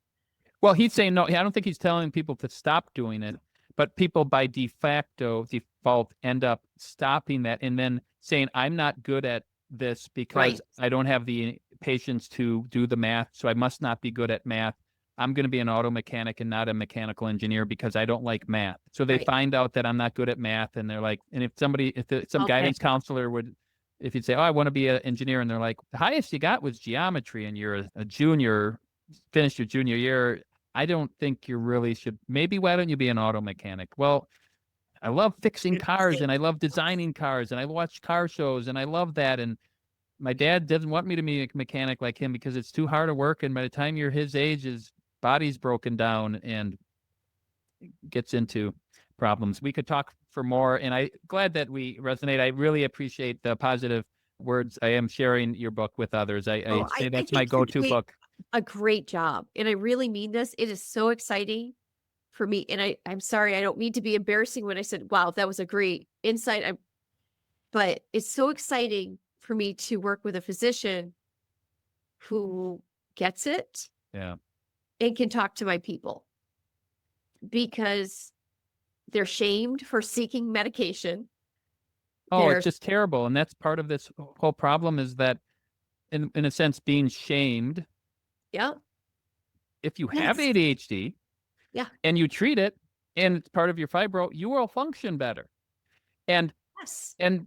Well, he's saying no. I don't think he's telling people to stop doing it, but people by default end up stopping that and then saying, I'm not good at this because I don't have the patience to do the math, so I must not be good at math. I'm going to be an auto mechanic and not a mechanical engineer because I don't like math. So they find out that I'm not good at math, and they're like, and if some guidance counselor if you'd say, oh, I want to be an engineer, and they're like, the highest you got was geometry, and you're a junior, finished your junior year, I don't think you really should. Maybe why don't you be an auto mechanic? Well, I love fixing cars and I love designing cars and I watch car shows and I love that. And my dad doesn't want me to be a mechanic like him because it's too hard to work. And by the time you're his age, his body's broken down and gets into problems. We could talk for more, and I'm glad that we resonate. I really appreciate the positive words. I am sharing your book with others. I say that's my go-to book. A great job. And I really mean this. It is so exciting for me. And I'm sorry, I don't mean to be embarrassing when I said, wow, that was a great insight. But it's so exciting for me to work with a physician who gets it. Yeah. And can talk to my people, because they're shamed for seeking medication. Oh, it's just terrible. And that's part of this whole problem, is that in a sense, being shamed. Yeah. If you have ADHD and you treat it and it's part of your fibro, you will function better. And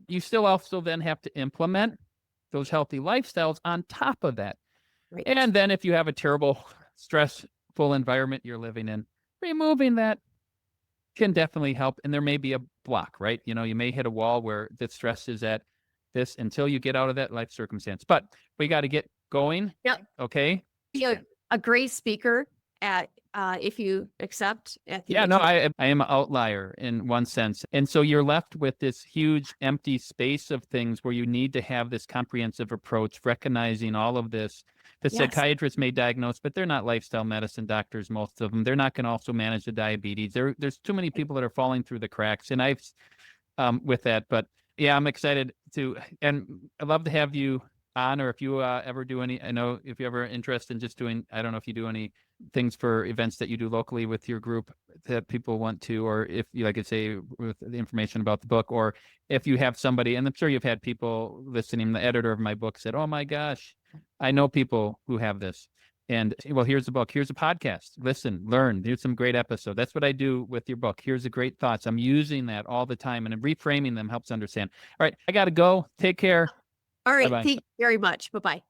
you still also then have to implement those healthy lifestyles on top of that. Right. And then if you have a terrible, stressful environment you're living in, removing that can definitely help. And there may be a block, right? You may hit a wall where the stress is at this until you get out of that life circumstance. But we got to get going. Yep. Okay. A great speaker. at if you accept at the Yeah, no, HH. I am an outlier in one sense. And so you're left with this huge empty space of things where you need to have this comprehensive approach, recognizing all of this. The Yes. psychiatrists may diagnose, but they're not lifestyle medicine doctors, most of them. They're not going to also manage the diabetes. There's too many people that are falling through the cracks. And I've with that, but yeah, I'm excited to, and I'd love to have you on, or if you ever do any, I know if you ever interested in just doing, I don't know if you do any things for events that you do locally with your group that people want to, or if you, like I say, with the information about the book, or if you have somebody, and I'm sure you've had people listening, the editor of my book said, oh my gosh, I know people who have this. And well, here's the book. Here's a podcast. Listen, learn. There's some great episode. That's what I do with your book. Here's the great thoughts. I'm using that all the time, and reframing them helps understand. All right, I got to go. Take care. All right. Bye-bye. Thank you very much. Bye-bye.